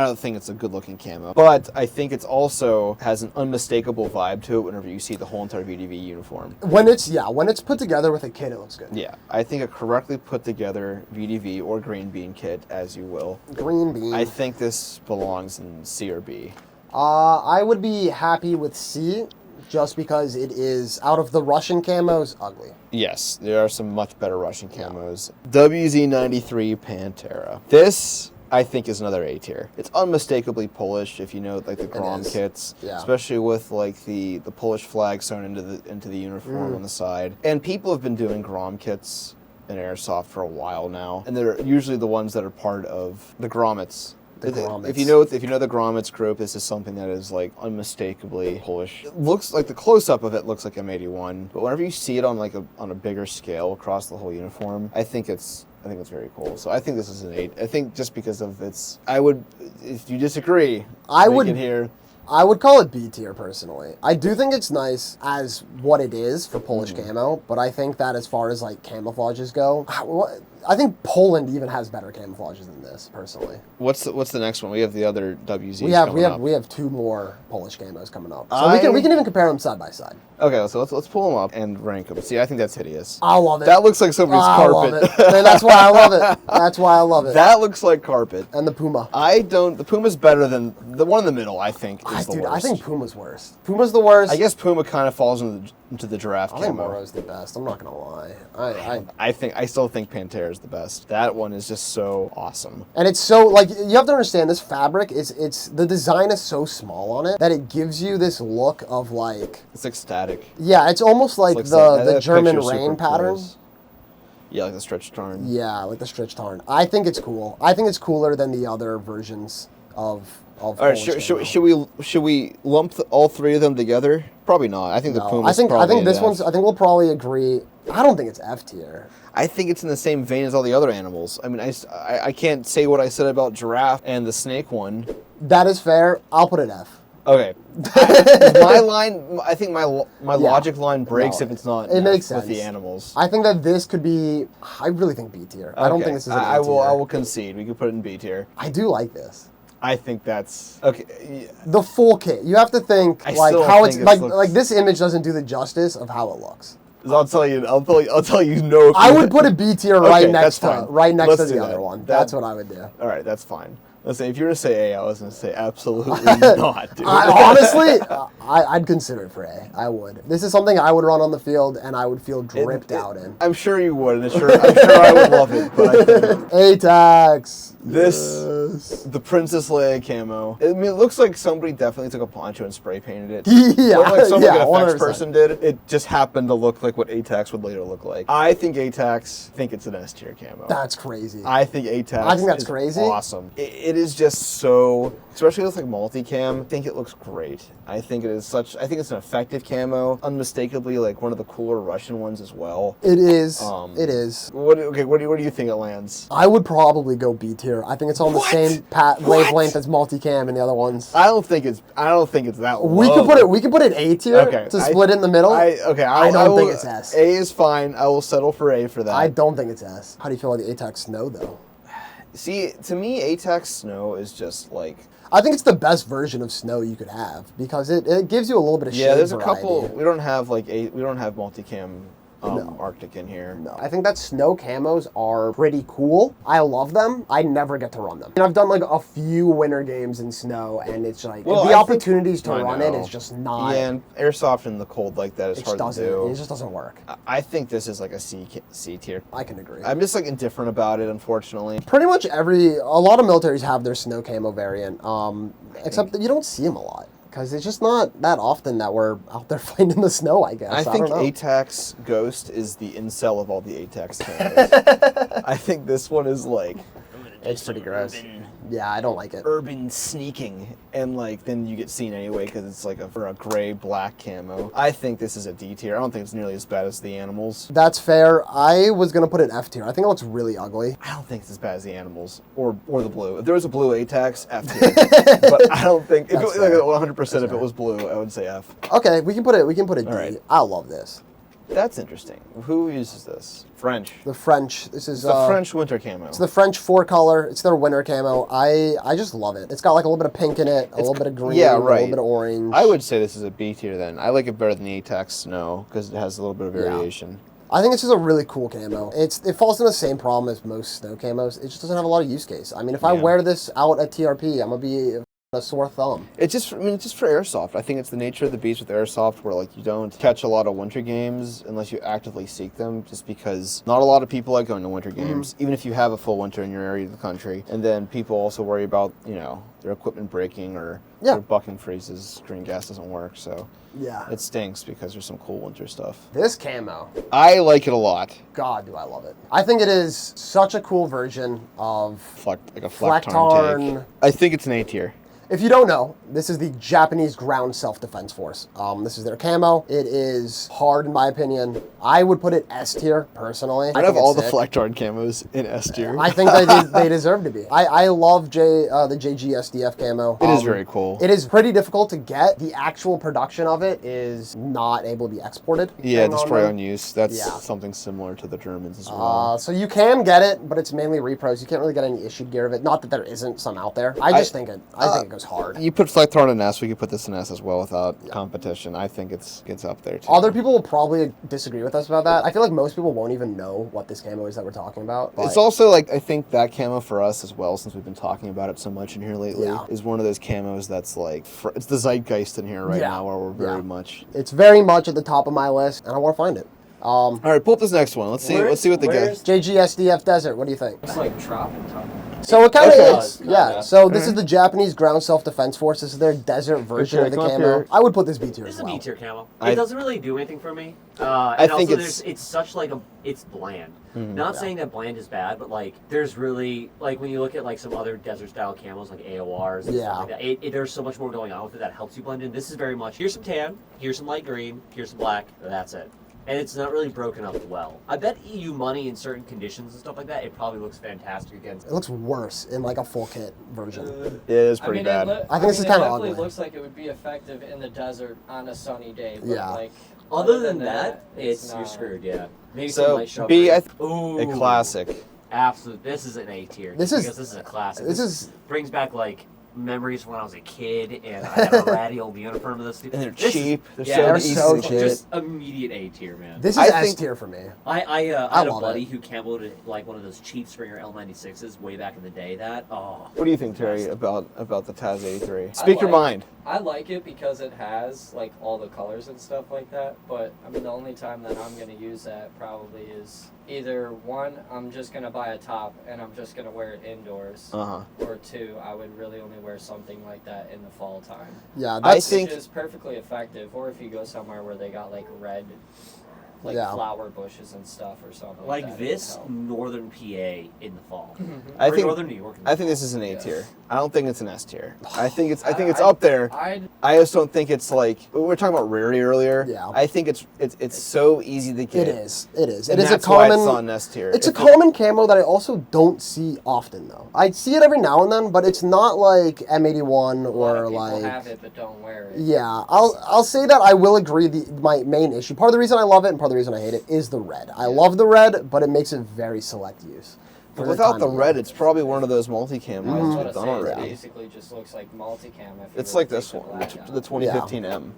don't think it's a good looking camo. But I think it's also has an unmistakable vibe to it whenever you see the whole entire VDV uniform. When it's put together with a kit, it looks good. Yeah, I think a correctly put together VDV or green bean kit, as you will. Green bean. I think this belongs in C or B. I would be happy with C, just because it is out of the Russian camos ugly. Yes, there are some much better Russian camos. WZ93 Pantera. This, I think, is another A tier. It's unmistakably Polish if you know like the Grom is. kits, Yeah. especially with like the Polish flag sewn into the uniform on the side. And people have been doing Grom kits in Airsoft for a while now, and they're usually the ones that are part of the grommets. The grommets. If you know the grommets group, this is something that is like unmistakably Polish. It looks like the close up of it looks like M81, but whenever you see it on on a bigger scale across the whole uniform, I think it's very cool. So I think this is an 8. I think just because of its. I would, if you disagree, make it here. I would call it B tier personally. I do think it's nice as what it is for Polish Mm. camo, but I think that as far as like camouflages go, I think Poland even has better camouflages than this, personally. What's the next one? We have the other WZs We have 2 more Polish camos coming up. So we can even compare them side by side. Okay, so let's pull them up and rank them. See, I think that's hideous. I love it. That looks like somebody's carpet. I love it. And that's why I love it. That's why I love it. That looks like carpet. And the Puma. The Puma's better than the one in the middle, I think, is the Dude, worst. I think Puma's worse. Puma's the worst. I guess Puma kind of falls into the giraffe I think camo. Moro's the best. I'm not gonna lie. I still think Pantera is the best. That one is just so awesome. And it's so, like, you have to understand, this fabric it's the design is so small on it that it gives you this look of, like, It's like static. yeah, it's almost like It's the German picture's rain super pattern. close. Yeah, like the stretch tarn. Yeah, like the stretch tarn. I think it's cool. I think it's cooler than the other versions of All right, should we lump all 3 of them together? Probably not. I think the Puma. I think this one's. I think we'll probably agree. I don't think it's F tier. I think it's in the same vein as all the other animals. I mean, I can't say what I said about giraffe and the snake one. That is fair. I'll put it F. Okay. My line, I think my logic line breaks if it's not. It makes sense with the animals. I think that this could be. I really think B tier. I don't think this is an A tier. I will concede. We could put it in B tier. I do like this. I think that's okay. The full kit. You have to think like still how think it's it like looks- like this image doesn't do the justice of how it looks. I'll tell you no. I would put a B tier right Okay, next that's to fine. the Let's do other that. one. That- That's what I would do. All right, that's fine. Listen, if you were to say A, I was going to say absolutely not, dude. Honestly, I'd consider it for A. I would. This is something I would run on the field and I would feel dripped out in. I'm sure you would, and I'm sure I would love it. But I think A-Tax. the Princess Leia camo. I mean, it looks like somebody definitely took a poncho and spray painted it. Yeah, Or like some yeah, like an effects 100%. person did. It just happened to look like what A-Tax would later look like. I think A-Tax, it's an S tier camo. That's crazy. I think A-Tax I think that's is crazy. awesome. It is just so, especially with like multicam, I think it looks great. I think it's an effective camo. Unmistakably like one of the cooler Russian ones as well. It is. It is. What do you think it lands? I would probably go B tier. I think it's on the same wavelength as multicam and the other ones. I don't think it's that low. We could put it A tier to split in the middle. I don't think it's S. A is fine. I will settle for A for that. I don't think it's S. How do you feel about the A-Tax Snow though? See, to me, A-Tax Snow is just like. I think it's the best version of Snow you could have because it gives you a little bit of shade There's variety. a couple. We don't have multicam Arctic in here. No, I think that Snow camos are pretty cool. I love them. I never get to run them. And I've done like a few winter games in Snow, and it's like the opportunities to run it is just not. Yeah, and Airsoft in the cold like that is hard to do. It just doesn't work. I think this is like a C tier. I can agree. I'm just like indifferent about it, unfortunately. Pretty much a lot of militaries have their Snow camo variant, except that you don't see them a lot. Because it's just not that often that we're out there fighting in the snow, I guess. I think don't know. A-Tax Ghost is the incel of all the A-Tax camos. I think this one is like... It's pretty gross. Yeah, I don't like it. Urban sneaking, and like then you get seen anyway because it's like for a gray black camo. I think this is a D tier. I don't think it's nearly as bad as the animals. That's fair. I was gonna put it F tier. I think it looks really ugly. I don't think it's as bad as the animals or the blue. If there was a blue A-Tax, F tier. But I don't think if it was like 100%. If it was blue, I would say F. Okay, we can put it D. right. I love this. That's interesting. Who uses this? French. The French. This is the French winter camo. It's the French 4-color. It's their winter camo. I just love it. It's got like a little bit of pink in it, a little bit of green, yeah, right. a little bit of orange. I would say this is a B tier then. I like it better than the A-Tax Snow because it has a little bit of variation. I think it's just a really cool camo. It falls in the same problem as most Snow camos. It just doesn't have a lot of use case. I mean, if I wear this out at TRP, I'm gonna be a sore thumb. It's just for Airsoft. I think it's the nature of the beast with Airsoft where like you don't catch a lot of winter games unless you actively seek them, just because not a lot of people like going to winter games, even if you have a full winter in your area of the country. And then people also worry about, their equipment breaking or their bucking freezes, green gas doesn't work, so it stinks because there's some cool winter stuff. This camo, I like it a lot. God, do I love it. I think it is such a cool version of Like a flak tarn take. I think it's an A tier. If you don't know, this is the Japanese Ground Self-Defense Force. This is their camo. It is hard, in my opinion. I would put it S tier, personally. I have all the Flectard camos in S tier. I think they deserve to be. I love the JGSDF camo. It is very cool. It is pretty difficult to get. The actual production of it is not able to be exported. Yeah, display on use. That's Yeah. something similar to the Germans as well. So you can get it, but it's mainly repros. You can't really get any issued gear of it. Not that there isn't some out there. I think it goes hard. You put Flectard in S, we could put this in S as well without competition. I think it's up there too. Other people will probably disagree with us about that. I feel like most people won't even know what this camo is that we're talking about. It's also like, I think that camo for us as well, since we've been talking about it so much in here lately, is one of those camos that's like, it's the zeitgeist in here right now, where we're very much. It's very much at the top of my list, and I want to find it. All right, pull up this next one. Let's see what they get. JGSDF Desert. What do you think? It's like tropic top. So it kind of Okay. is, yeah. So this is the Japanese Ground Self-Defense Force. This is their desert version of the Come up camo. here. I would put this B tier This as is a well. B tier camo. I- It doesn't really do anything for me. I And think also it's such like it's bland. Not saying that bland is bad, but like there's really like when you look at like some other desert style camos like AORs and stuff like that, there's so much more going on with it that helps you blend in. This is very much here's some tan, here's some light green, here's some black, that's it. And it's not really broken up well. I bet EU money in certain conditions and stuff like that, it probably looks fantastic against. It looks worse in like a full kit version. It is pretty bad. I think this is kind of It definitely ugly. looks like it would be effective in the desert on a sunny day. But Yeah. like, Other than that, it's you're not. screwed. Yeah. Maybe some So light shrubbery. B, a Ooh. classic. Absolute. This is an A tier. This is- because this is a classic. This is brings back like memories when I was a kid and I had a ratty old uniform of this. And they're This is- cheap. They're yeah, so they're easy so to cheap. get. Just immediate A tier, man. this is I S think- tier for me. I had a love buddy it. who camoed like one of those cheap Springer L96s way back in the day. What do you think, Terry, about the Taz 83? I Speak your like- mind. I like it because it has like all the colors and stuff like that. But I mean, the only time that I'm gonna use that probably is either one, I'm just gonna buy a top and I'm just gonna wear it indoors, Uh-huh. or two, I would really only wear something like that in the fall time. Yeah, I that's think- Which is perfectly effective. Or if you go somewhere where they got like red, like Yeah. flower bushes and stuff or something like that, it this would help. northern PA in the fall. I Or think northern New York. In the I think fall. this is an A Yeah. tier. I don't think it's an S tier. I think it's I- up there. I'd I just don't think it's like we were talking about rarity earlier. Yeah. I think it's so easy to get. it is. It is. And It is a that's why it's common. on S tier. It's a If it- common camo that I also don't see often though. I see it every now and then, but it's not like M81 a lot or of people like. have it but don't wear it. Yeah, I'll say that I will agree. My main issue, part of the reason I love it and part of the reason I hate it, is the red. I love the red, but it makes it very select use. for the Without time the of red, year. it's probably one of those multi-cam I was ones gonna we've done say, it already. basically just looks like multicam. If you It's were like to this take the one, black the out. 2015M.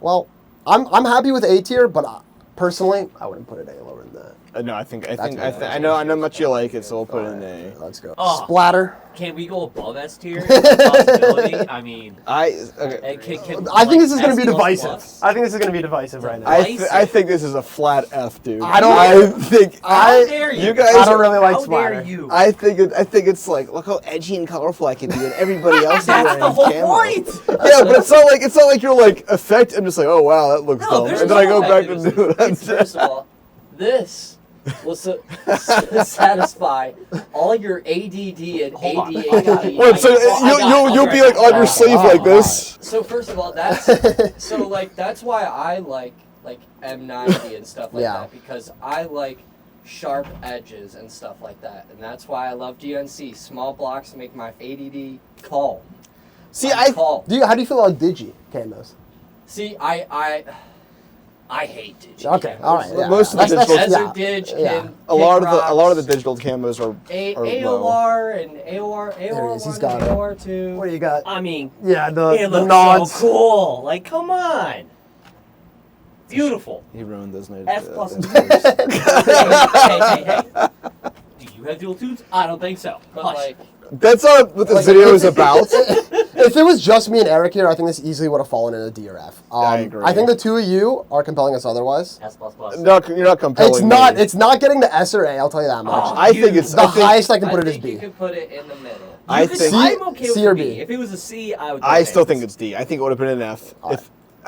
Well, I'm happy with A tier, but personally, I wouldn't put it any lower than that. No, I think good. I know how much you like it, so we'll put it in A. Let's go. Oh. Splatter. Can we go above S tier? Possibility? I mean, Okay. I think this is going to be S++? divisive. I think this is going to be divisive right now. I think this is a flat F, dude. I don't- I think How dare you? you guys. I don't really like How splatter. dare you? I think it's like, look how edgy and colorful I can be, and everybody else is That's wearing the whole camo. point. Yeah, but it's not like you're like effect. I'm just like, oh wow, that looks No, dumb, there's and then I go no back to effectiveness. do it. It's, first of all, this will satisfy all your ADD and ADHD. Wait, so you'll be like on your sleeve like this. So first of all, that's why I like M90 and stuff like Yeah. that, because I like sharp edges and stuff like that, and that's why I love GNC. Small blocks make my ADD calm. See, calm. How do you feel about digi camos? See, I hate digital. Okay, all right. Yeah, Most of the that's- digital- Desert Dig yeah. can a lot of the kick digital camos are rocks. low. AOR and AOR There he is, 1 he's and got it. AOR 2. What do you got? I mean, Yeah, it the looks nods. so cool. Like, come on. Beautiful. He ruined those nights. F plus. hey. Do you have dual tunes? I don't think so. But Hush. like, That's not what the video is about. If it was just me and Eric here, I think this easily would have fallen in a D or F. I agree. I think the two of you are compelling us otherwise. S++. No, you're not compelling. It's not. me. It's not getting the S or A. I'll tell you that much. Oh, I think it's the I think, highest I can put I it is think B. you could put it in the middle. I think I'm okay with C or a B? B. If it was a C, I would. I go still A. think it's D. I think it would have been an F.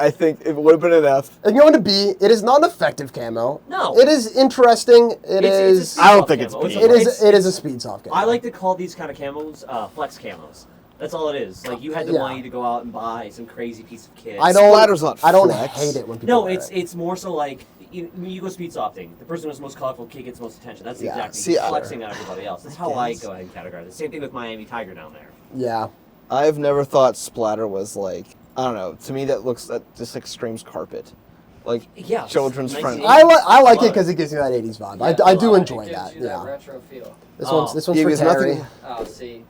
I think it would have been an F. And going to B, it is not an effective camo. No. It is interesting. It's a I don't speed think it's camo. B. It is a speed soft camo. I like to call these kind of camos flex camos. That's all it is. Like you had the Yeah. money to go out and buy some crazy piece of kit. Splatter's not I don't flex. hate it when people No, wear it's more so like you go speed softing. The person who has the most colorful kit gets the most attention. That's Yeah. exactly See, he's flexing on everybody else. That's how I Yes. go ahead and categorize it. Same thing with Miami Tiger down there. Yeah. I've never thought splatter was like, I don't know. To me, that just like screams carpet, like Yeah, children's nice friendly. and I like it Love because it gives me that 80s vibe. Yeah, I do it enjoy gives that. you that Yeah. retro feel. This Oh. one's Yeah, for because Terry. nothing- Oh, see.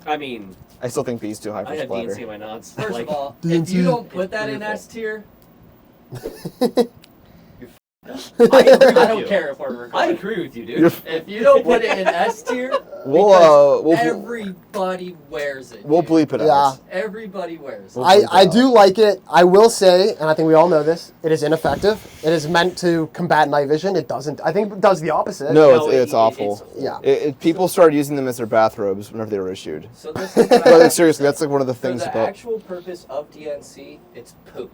I mean, I still think B's too high for I have splatter. DNC in my nuts. First like, of all, if DNC. you don't put that in Beautiful. S tier, I agree with I don't you. care if we're I recording. agree with you, dude. You're- If you don't put it in S tier, We'll everybody wears it. we'll dude. bleep it Yeah. out. Everybody wears it. We'll- I do like it. I will say, and I think we all know this, it is ineffective. It is meant to combat night vision. It doesn't. I think it does the opposite. No, it's awful. Yeah. People started using them as their bathrobes whenever they were issued. So this is But like, seriously, that's like one of the for things the about. actual purpose of DNC, it's poop.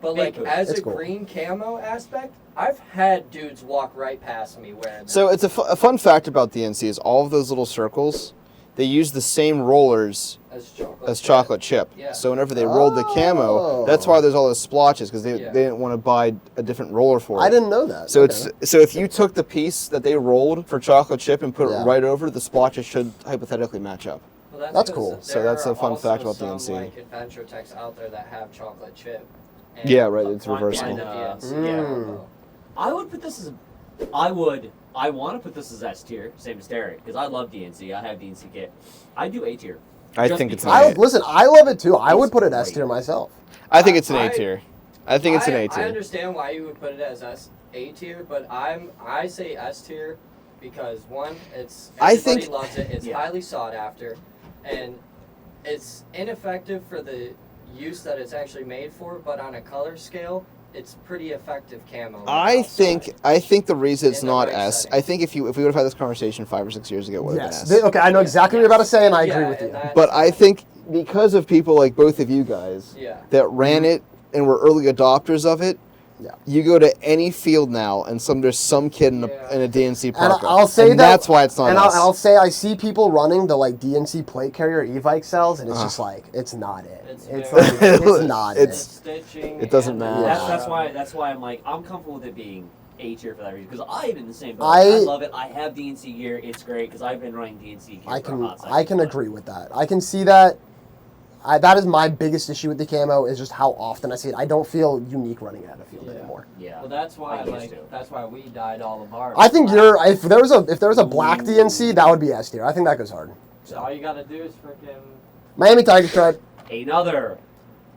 But Big like poop. as It's a cool. green camo aspect, I've had dudes walk right past me wearing that. So it's a fun fact about DNC is all of those little circles, they use the same rollers as chocolate. chocolate chip. Yeah. So whenever they rolled the Oh. camo, that's why there's all those splotches because they Yeah. didn't want to buy a different roller for it. I didn't know that. So Okay. so if you took the piece that they rolled for chocolate chip and put Yeah. it right over, the splotches should hypothetically match up. Well, That's 'cause cool. So that's there a fun are fact also about some, DNC. like adventure techs out there that have chocolate chip. And Yeah, right, it's find reversible. the DNC Mm. combo. I would put this as I want to put this as S tier, same as Derek, because I love DNC. I have DNC kit. I do A tier. I Just think it's an because- A. Listen, I love it too. I would put it It's S tier great. myself. I think it's an I- A tier. I think it's an A I tier. understand why you would put it as A tier, but I say S tier because one, it's I everybody think- loves it. It's Yeah. highly sought after, and it's ineffective for the use that it's actually made for. But on a color scale, it's pretty effective camo. I think the reason it's In the not right S. setting. I think if we would have had this conversation 5 or 6 years ago, it would have Yes. been S. Okay, I know exactly what you're about to say, and I agree with you. But I think because of people like both of you guys Yeah. that ran it and were early adopters of it, Yeah. you go to any field now and there's some kid in Yeah. a DNC And parka. I'll say and that that's why it's not And S. I'll say I see people running the like DNC plate carrier e-bike cells, and it's Uh-huh. just like it's not it. It's It's very- like, it's not It's- it. stitching. it doesn't and matter. the- That's why I'm like I'm comfortable with it being A tier for that reason because I'm in the same boat. I- I love it. I have DNC gear. It's great because I've been running DNC gear I for a can hot second. I can agree with that. I can see that. That is my biggest issue with the camo is just how often I see it. I don't feel unique running out of field Yeah. anymore. Yeah. Well, that's why I used to. that's why we dyed all of ours. I think black. if there was a black DNC, that would be S tier. I think that goes hard. So all you gotta do is freaking. Miami Tiger Stripe. Another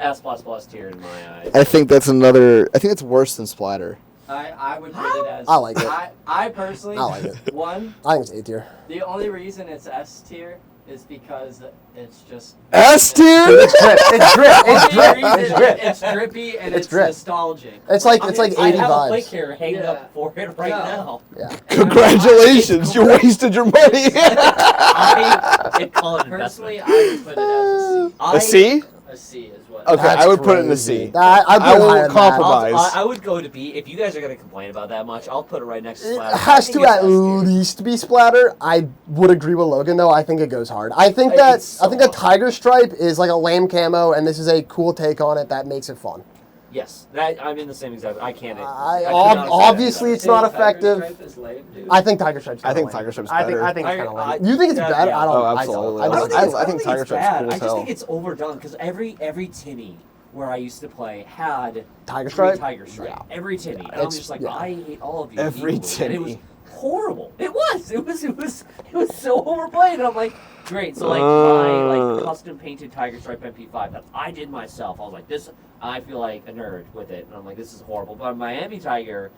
S tier in my eyes. I think that's another. I think it's worse than splatter. I would put it as. I like it. I personally. I like it. One, I think it's A tier. the only reason it's S tier is because it's just. S tier. It's drip. It's drip. It's Only drip. reason It's drip. It's drippy and It's it's, drip. nostalgic. It's like I it's mean, like I 80 have a plate vibes. carrier hanging Yeah. up for it right No. now. Yeah. Congratulations, you wasted your money. I call it Personally, investment. I would put it as A C? a C is what. Okay, That's I would put it in a crazy. C. I'd put I it won't higher than that. compromise. I would go to B. If you guys are going to complain about that much, I'll put it right next to It Splatter. has I think to it's at S tier. least be splatter. I would agree with Logan though. I think it goes hard. I think It's so I think a awesome. tiger stripe is like a lame camo, and this is a cool take on it that makes it fun. Yes, I'm in the same exact. I can't. I- could ob- not say that obviously better. it's not Tiger effective. Stripe is lame, dude. I think tiger stripe's. I think kinda lame. Tiger Stripe's I think better. it's kind of lame. I- You think it's yeah, better? yeah. I don't. Oh, I don't. absolutely. I don't I think it's, think Tiger it's Stripe's bad. cool I as just hell. think it's overdone because every Timmy where I used to play had Tiger three stripe? Tiger Stripe. Yeah. Every Timmy. And I'm It's- just like, yeah. I hate all of you. Every equally. And it was Timmy. horrible. It was so overplayed. And I'm like, great. So like my like custom painted Tiger Stripe MP5 that I did myself. I was like, this. I feel like a nerd with it. And I'm like, this is horrible. But Miami Tiger,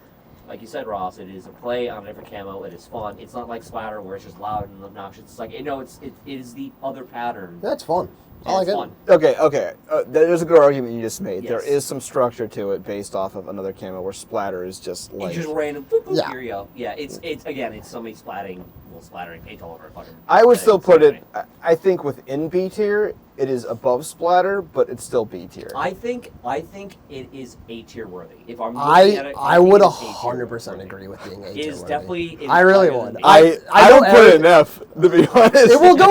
like you said, Ross, it is a play on a different camo. It is fun. It's not like Splatter where it's just loud and obnoxious. It's like, it is the other pattern. That's fun. I like it's it. fun. Okay. There's a good argument you just made. Yes. There is some structure to it based off of another camo where splatter is just like. It's just random. Boop, boop, Yeah. Here you go. Yeah, it's again, it's somebody splattering paint all over a fucking. I would thing. still It's put it. funny. I think within B tier, it is above splatter, but it's still B tier. I think it is A tier worthy. If I'm looking at it, I think would it is A tier 100% worthy. agree with being A It tier. is worthy. definitely. it is I really higher than would. B. I know don't put it in Eric- F, to be honest. It will go.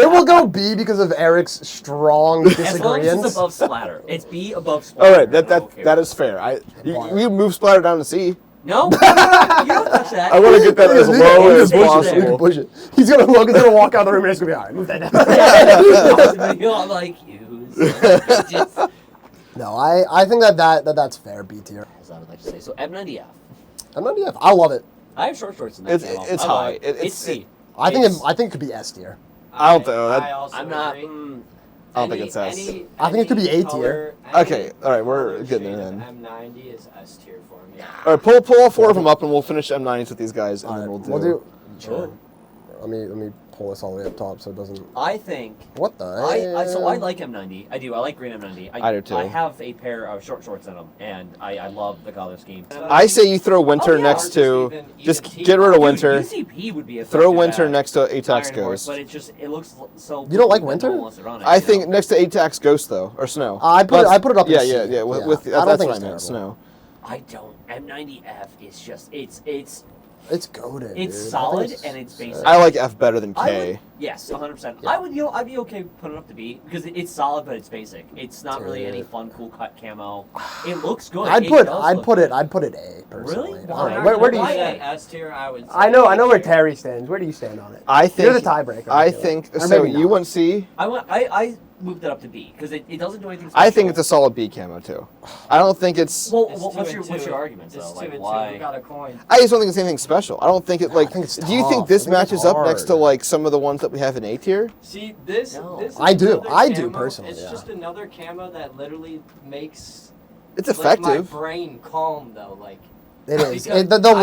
It will go B because of Eric's strong As long as it's disagreements. above splatter, it's B above splatter. All right, I'm okay that with is fair. Fine. We move splatter down to C. No, you don't touch that. I want to get that as low as Stay there. possible. Push it. He's gonna walk out the room and it's gonna be all right. Move that down. I'm like you. Just, No, I think that's fair. B tier. as I would like to say. So M90F. I'm not EF. I love it. I have short shorts in that. It's- camo. it's I love high. it. It- It's C. I think It's- it could be S tier. I don't know. I also I'm not. agree. I don't think it's S. I think it could be A tier. color- Okay, any all right, we're color getting there shade then. of M90 is S tier for me. All right, pull all four of them up, and we'll finish M90s with these guys, and All then right, we'll do. Sure. Let me pull this all the way up top so it doesn't. I think. What the? So I like M90. I do. I like green M90. I do too. I have a pair of short shorts in them, and I love the color scheme. I say you throw winter Oh, yeah, next to. even Just T- get rid of Dude, winter. UCP would be a Throw effective winter at next to ATAX Iron Horse, Ghost. but it looks so. You don't like cool that no winter? one wants to run it, I you think know? next to ATAX Ghost though, or snow. I put it up in Yeah, C. yeah. With, Yeah. with I don't that's think what I it's meant. terrible. Snow. I don't. M90F is just It's goaded. it's dude. I solid think and it's basic. I like F better than I K. would, yes, 100%. Yeah. I'd be okay putting it up to B because it's solid, but it's basic. It's not really any Dude. fun, cool cut camo. It looks good. I'd It put does I'd look put good. it I'd put it A personally. Really? I don't Why? know. Where do you Why stand? A? S tier, I would say. I know where A tier. Terry stands. Where do you stand on it? I think You're the tiebreaker. I feel think like. Or so. maybe You not. want C? I moved it up to B because it doesn't do anything special. I think it's a solid B camo too. I don't think it's. Well, It's what's 2 your and what's 2. your arguments It's though? 2 Like and 2. why? We got a coin. I just don't think it's anything special. I don't think it like. think it's Do you think tough. this I think it's matches up next to hard. like some of the ones that we have in A tier? See, this No. is I do. another I do camo- personally, It's yeah. just another camo that literally makes It's like, my effective. brain calm though. Like It is. because The I don't know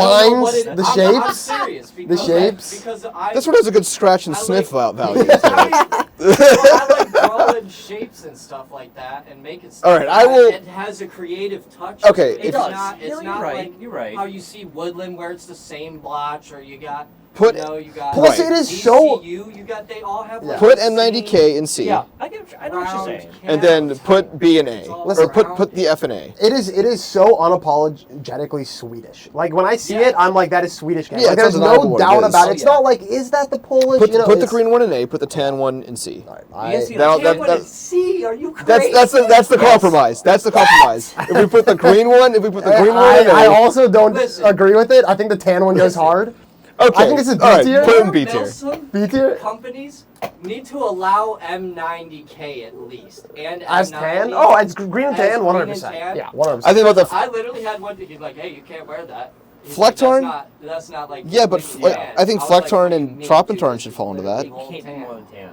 what lines, it- the I'm shapes. serious because shapes. Because I This one has a good scratch and I sniff like- value to it. I like drawing shapes and stuff like that and make it. All right, I will- It has a creative touch. Okay, to if- It's It does. not. It's You're not right, like you're right. how you see Woodland where it's the same blotch or you got. Put- You know, you got. Plus, Right. it is so. DCU, you got. They all have. Like Put the M90K in C, Yeah, I know what you're round saying. and then camo put type. B and It's A, all or put around the it. F and A. It is so unapologetically Swedish. Like when I see Yeah. it, I'm like, that is Swedish. Yeah, like, it's there's undeniable no what it doubt is. about Oh, it. It's yeah. not like, is that the Polish? Put, you know, put the it's- green one in A, put the tan one in C. All right, You guys see That'll- the that- camera that- in C? Are you crazy? That's the compromise. That's the compromise. If we put the green one, if we put the green one in A, I also don't Listen. agree with it. I think the tan one goes Listen. hard. okay. I think it's a B all right, tier. Put it in B tier. Milsim B tier? companies need to allow M90K at least and As M90 tan? Oh, it's green and as tan, green 100%. and tan. Yeah, 100%. I think about the. I literally had one that he's like, hey, you can't wear that. He's like, Flectarn? That's not like. Yeah, but completely like, tan. I think was like, Flectarn what do you and mean, Troppentarn dude? should fall into This that. is It can't be tan. more than tan.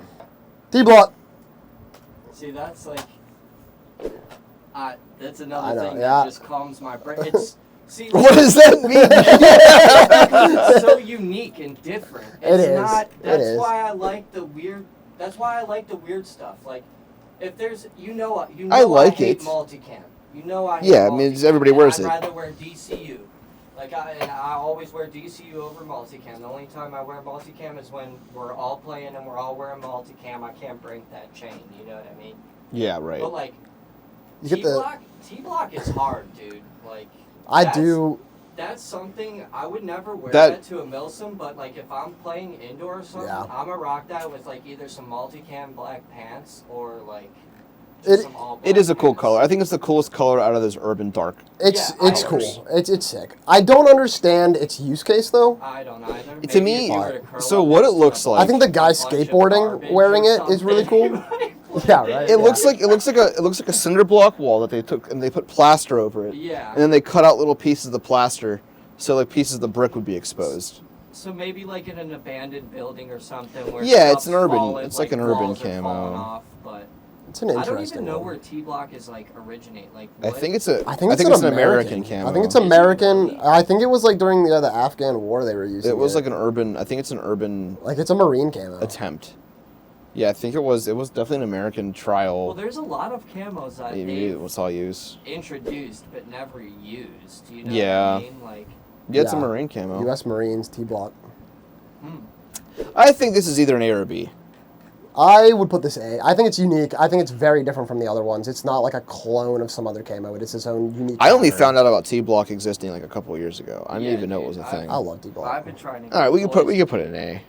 D-block. See, that's like. That's I another know, thing yeah. that just calms my brain. It's. See, What does that mean? it's so unique and different. It It's is. not. It That's is. why I like the weird. That's why I like the weird stuff. Like, if there's, I like hate it. multicam. You know I hate Yeah, I mean, it's- multicam, everybody and wears I'd it. rather wear DCU. And I always wear DCU over multicam. The only time I wear multicam is when we're all playing and we're all wearing multicam. I can't break that chain. You know what I mean? Yeah, right. But like, You get the. T block is hard, dude. Like, I that's- do. That's something I would never wear That- that to a milsim, but like if I'm playing indoor or something, Yeah. I'm a rock that with like either some multicam black pants or like It- just some all black It is a cool pants. color. I think it's the coolest color out of this urban dark. It's Yeah, it's I cool. agree. It's sick. I don't understand its use case though. I don't either. To Maybe me, if you were to curl so up what it next to looks a like- I think the guy bunch of skateboarding garbage wearing or it is really something, cool. you might put Yeah, it right. in. It looks like a cinder block wall that they took and they put plaster over it. Yeah. And then they cut out little pieces of the plaster, so like pieces of the brick would be exposed. So maybe like in an abandoned building or something where Yeah, it's stuff's an urban- fallen, it's like an urban walls are camo. falling off, but It's an I don't interesting even know one. where T block is like originate. Like I what? think it's a. I think it's an American camo. I think it's American. I think it was like during the Afghan war they were using it. It was like an urban. I think it's an urban Like it's a marine camo. attempt. Yeah, I think it was definitely an American trial. Well, there's a lot of camos that Maybe it they've was all use. introduced but never used. You know Yeah. what I mean? Like, Yeah, it's a Yeah. Marine camo. U.S. Marines T-block. I think this is either an A or a B. I would put this A. I think it's unique. I think it's very different from the other ones. It's not like a clone of some other camo. It is its own unique. I only pattern. found out about T-block existing like a couple of years ago. I didn't Yeah, even know it dude, was a thing. I love T-block. I've been trying to. All right, we can put always- an A.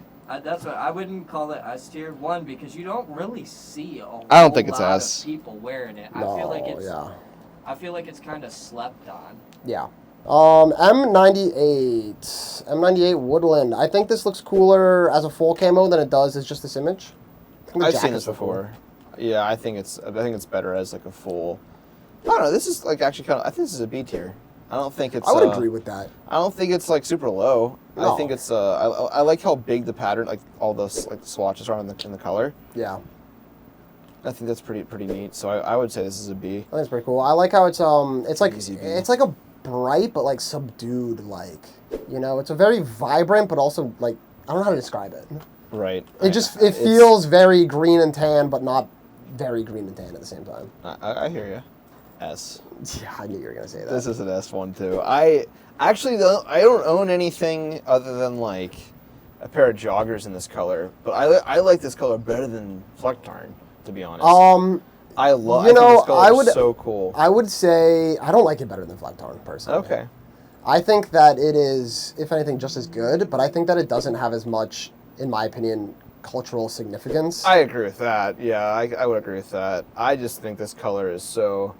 That's what I wouldn't call it S tier one because you don't really see a I don't whole think it's lot S. of people wearing it. No, I feel like it's. yeah. I feel like it's kind of slept on. Yeah. M98 Woodland. I think this looks cooler as a full camo than it does as just this image. I think the I've seen jacket's this look cool. before. Yeah, I think it's better as like a full. I don't know. This is like actually kind of. I think this is a B tier. I don't think it's. I would agree with that. I don't think it's like super low. No. I think it's. I like how big the pattern, like all those like swatches are in the color. Yeah. I think that's pretty neat. So I would say this is a B. I think it's pretty cool. I like how it's like Easy B. it's like a bright but like subdued it's a very vibrant but also like I don't know how to describe it. Right. It feels very green and tan but not very green and tan at the same time. I hear you. S. Yeah, I knew you were gonna say that. This is an S one too. I don't own anything other than like a pair of joggers in this color, but I like this color better than Flecktarn, to be honest. I love. you know, I think this color I is would- so cool. I would say I don't like it better than Flecktarn personally. Okay. I think that it is, if anything, just as good, but I think that it doesn't have as much, in my opinion, cultural significance. I agree with that. Yeah, I would agree with that. I just think this color is so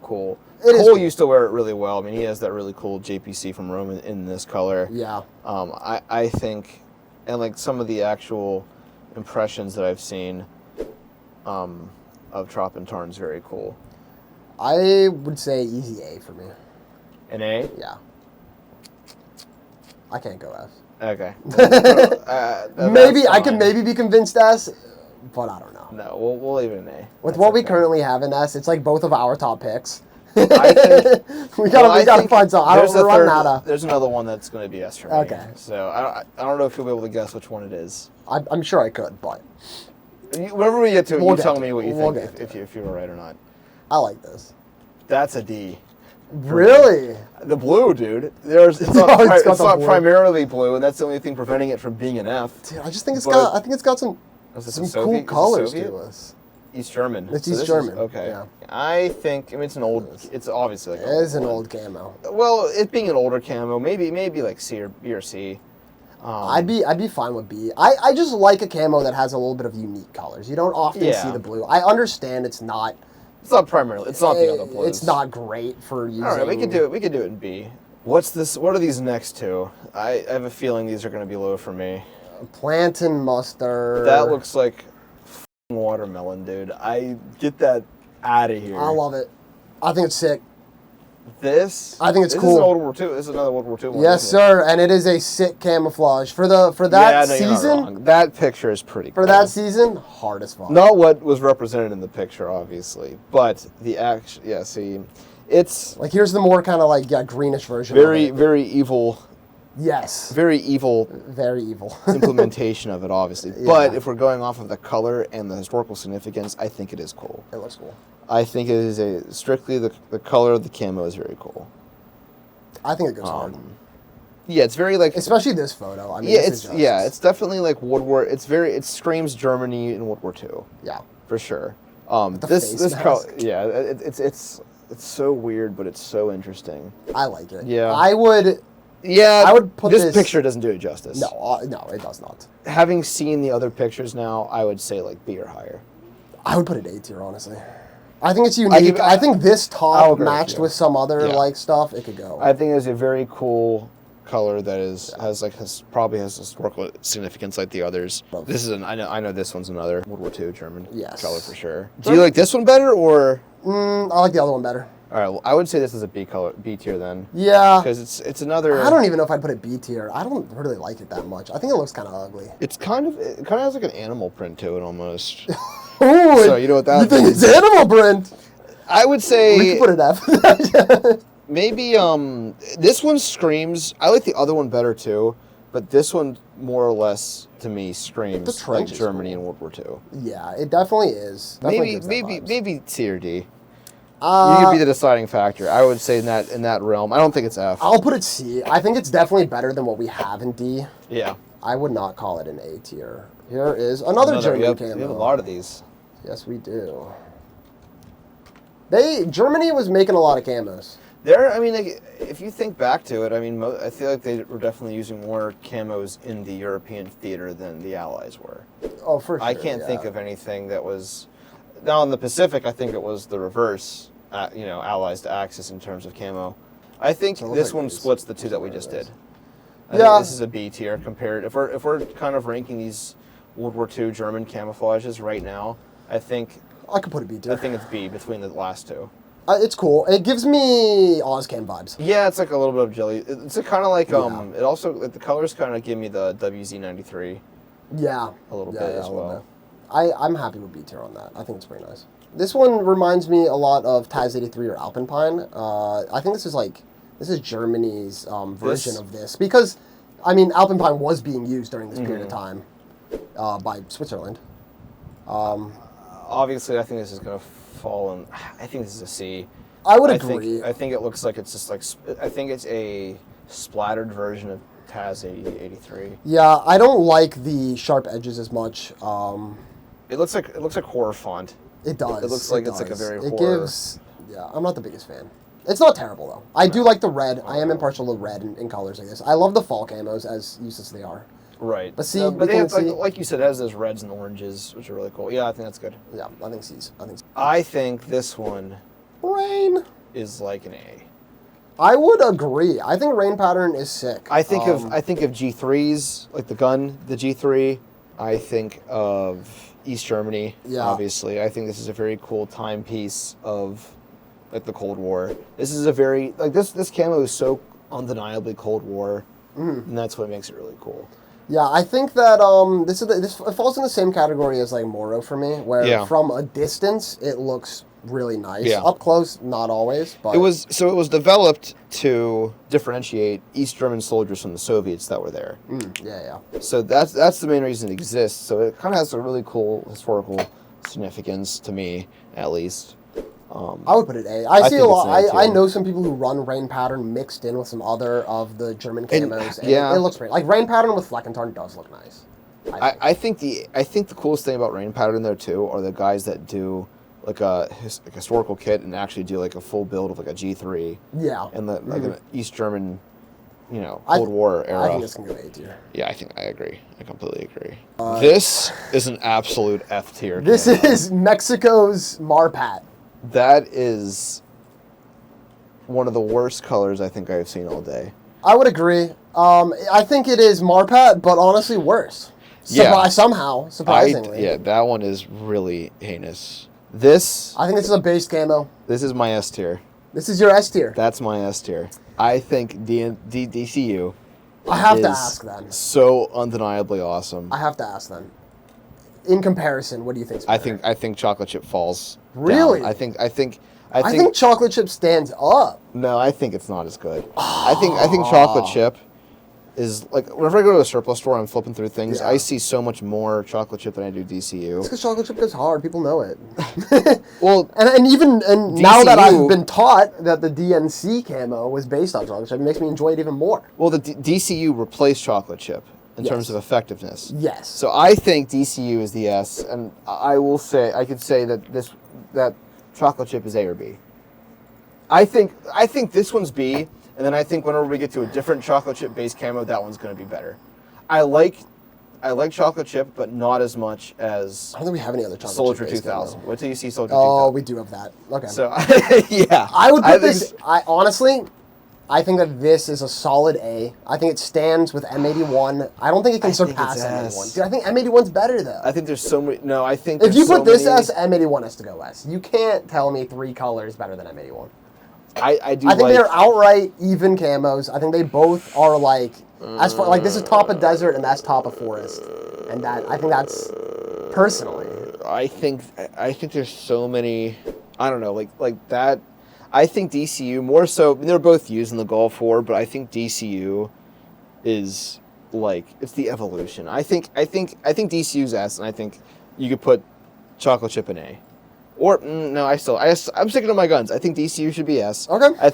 cool. It is Cole cool. used to wear it really well. I mean, he has that really cool JPC from Rome in this color. Yeah. I think, and like some of the actual impressions that I've seen of Trop and Tarn is very cool. I would say easy A for me. An A? Yeah. I can't go F. Okay. Maybe I could maybe be convinced S, but I don't know. No, we'll leave it an A. With That's what we okay. currently have in S, it's like both of our top picks. I think, we gotta find some. I don't there's a run third- out of. There's another one that's going to be S for me. Okay. So I don't know if you'll be able to guess which one it is. I'm sure I could, but Whenever we get to it, We'll you get tell to me it. what you We'll think get to if you were right or not. I like this. That's a D. Really? The blue, dude. It's Oh, not, it's got the not blue. primarily blue, and that's the only thing preventing it from being an F. Dude, I just think it's But- got. I think it's got some Was this some a Soviet? cool Is it colors Soviet? to us. East German. It's So East this is- German, okay. yeah. I think. I mean, it's an old. It's obviously like It is an old camo. Well, it being an older camo, maybe like C or B or C. I'd be fine with B. I just like a camo that has a little bit of unique colors. You don't often Yeah. see the blue. I understand it's not. It's not primarily. It's not the other blues. It's not great for using. All right, we could do it. We could do it in B. What's this? What are these next two? I have a feeling these are going to be low for me. Plant and mustard. That looks like f***ing watermelon, dude. I get that out of here. I love it. I think it's sick. This. I think it's this cool. Is an World War II. This is another World War II one. Yes, isn't it? sir. And it is a sick camouflage for that Yeah, no, you're not season. wrong. That picture is pretty. For cool. that season, hard as fuck. Not what was represented in the picture, obviously, but the action. Yeah, see, it's Like here's the more kind of like greenish version. very, Of it. very evil. Yes. Very evil Very evil. implementation of it, obviously. Yeah. But if we're going off of the color and the historical significance, I think it is cool. It looks cool. I think it is strictly the color of the camo is very cool. I think it goes hard. Yeah, it's very like Especially this photo. I mean, yeah, this is just, it's definitely like World War. It screams Germany in World War II yeah. for sure. the This face color, mask. yeah, it's so weird, but it's so interesting. I like it. Yeah. I would. Yeah, I would put this this- picture doesn't do it justice. No, it does not. Having seen the other pictures now, I would say like B or higher. I would put it A tier, honestly. I think it's unique. I think this I'll top agree with matched you. with some other Yeah. like stuff, it could go. I think it's a very cool color that probably has historical significance like the others. Both. This is I know this one's another World War II German Yes. color for sure. Do you like this one better or? I like the other one better. All right, well, I would say this is a B tier then, Yeah. because it's another. I don't even know if I'd put it B tier. I don't really like it that much. I think it looks kind of ugly. It kind of has like an animal print to it almost. Ooh, So you know what that You think means? it's animal print? I would We say could put it F. maybe this one screams. I like the other one better too, But this one, more or less, to me, screams The trench like is Germany cool. in World War II. Yeah, it definitely is. Definitely gives that vibes. Maybe C or D. You could be the Uh, deciding factor. I would say in that realm. I don't think it's F. I'll put it C. I think it's definitely better than what we have in D. Yeah. I would not call it an A tier. Here is another German camo. We have a lot of these. Yes, we do. Germany was making a lot of camos. I mean, like, if you think back to it, I mean, I feel like they were definitely using more camos in the European theater than the Allies were. Oh, for sure. I can't think of anything that was. Now in the Pacific, I think it was the reverse. Allies to Axis in terms of camo. I think So it looks this like one these- splits the two that we these just are did. nice. I Yeah. think this is a B tier compared. If we're kind of ranking these World War II German camouflages right now, I think I could put a B tier. it's B between the last two. It's cool. It gives me OzCam vibes. Yeah, it's like a little bit of jelly. It's kind of like Yeah. It also the colors kind of give me the WZ93 Yeah. a little Yeah, bit yeah, as a little well. bit. I'm happy with B tier on that. I think it's pretty nice. This one reminds me a lot of Taz 83 or Alpenpine. I think this is Germany's version of this because, I mean, Alpenpine was being used during this period of time by Switzerland. Obviously, I think this is going to fall in. I think this is a C. I would agree. I think it looks like it's just like. I think it's a splattered version of Taz 83. Yeah, I don't like the sharp edges as much. It looks like horror font. It does. It looks like it's like a very It horror. gives. Yeah, I'm not the biggest fan. It's not terrible though. I do like the red. I am impartial to red in colors like this. I love the fall camos as useless they are. Right. But see, No, we but they can have, see- like you said, it has those reds and oranges, which are really cool. Yeah, I think that's good. Yeah, I think C's. I think this one Rain. is like an A. I would agree. I think rain pattern is sick. I think of G3s, like the gun, the G3. I think of East Germany, Yeah. obviously. I think this is a very cool timepiece of like the Cold War. This is a very this camo is so undeniably Cold War, and that's what makes it really cool. Yeah, I think that this falls in the same category as like Moro for me, where Yeah. from a distance it looks really nice. Yeah. Up close, not always, but It was developed to differentiate East German soldiers from the Soviets that were there. yeah. So that's the main reason it exists. So it kind of has a really cool historical significance to me, at least. I would put it A. I see think a lot. it's an A, I too. know some people who run rain pattern mixed in with some other of the German And, camos. And yeah. it looks great. Like rain pattern with Fleckentarn does look nice. I think the coolest thing about rain pattern though too are the guys that do like a historical kit and actually do like a full build of like a G3 Yeah. and like an East German, I- Cold War era. I think this can go A tier. Yeah, I agree. I completely agree. This is an absolute F tier. This camo. is Mexico's Marpat. That is one of the worst colors I think I've seen all day. I would agree. I think it is Marpat, but honestly worse. Yeah. Somehow, surprisingly. That one is really heinous. This I think this is a base camo. is my S tier. This is your S tier. That's my S tier. I think DCU I have to is ask then. so undeniably awesome. I have to ask then. In comparison, what do you think? I think chocolate chip falls. Really? Down. I think chocolate chip stands up. no, I think it's not as good. I think chocolate chip is like whenever I go to a surplus store, I'm flipping through things. Yeah. I see so much more chocolate chip than I do DCU. It's because chocolate chip goes hard. People know it. Well, and now that DCU I've been taught that the DNC camo was based on chocolate chip, it makes me enjoy it even more. well, the DCU replaced chocolate chip in Yes. terms of effectiveness. Yes. So I think DCU is the S, and I could say that chocolate chip is A or B. I think this one's B, and then I think whenever we get to a different chocolate chip based camo, that one's going to be better. I like chocolate chip, but not as much as I don't think we have any other chocolate Soldier chip based 2000. camo. Wait till you see Soldier Oh, 2000. we do have that. Okay. So yeah, I would put think this. I honestly, I think that this is a solid A. I think it stands with M81. I don't think it can I think surpass it's M81. S. Dude, I think M81's better though. I think there's so many. No, I think if there's you put so this many, S, M81 has to go S. You can't tell me 3 colors better than M81. I do. I think like, they're outright even camos. I think they both are like as far like this is top of desert and that's top of forest, and that I think that's personally. I think there's so many. I don't know, like that. I think DCU more so. I mean, they're both used in the Gulf War, but I think DCU is like it's the evolution. I think DCU's S, and I think you could put chocolate chip in A. Or no, I'm sticking to my guns. I think DCU should be S. Okay. I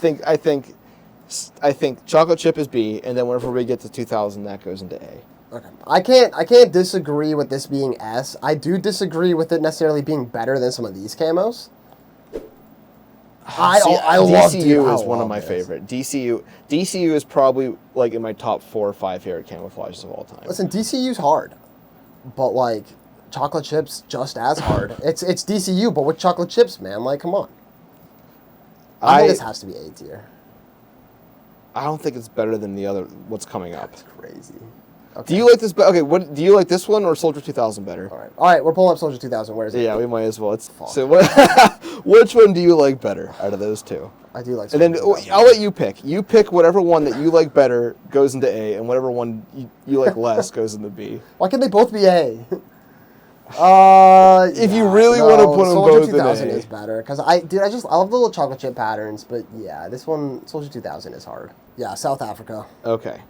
think chocolate chip is B, and then whenever we get to 2000, that goes into A. Okay. I can't disagree with this being S. I do disagree with it necessarily being better than some of these camos. I love DCU is one of my favorite. DCU is probably like in my top 4 or 5 favorite camouflages of all time. Listen, DCU's hard, but like chocolate chips just as hard. It's DCU, but with chocolate chips, man. Like, come on. I think this has to be A tier. I don't think it's better than the other. What's coming up? That's crazy. Okay. Do you like this? Okay, what do you like this one or Soldier 2000 better? All right. We're pulling up Soldier 2000. Where is it? Yeah, we might as well. So what? Which one do you like better out of those two? I do like. And then I'll let you pick. You pick whatever one that you like better goes into A, and whatever one you like less goes into B. Why can't they both be A? If you really want to put them Soldier both in 2000 A. is better because I love the little chocolate chip patterns, but yeah, this one Soldier 2000 is hard. Yeah, South Africa. Okay,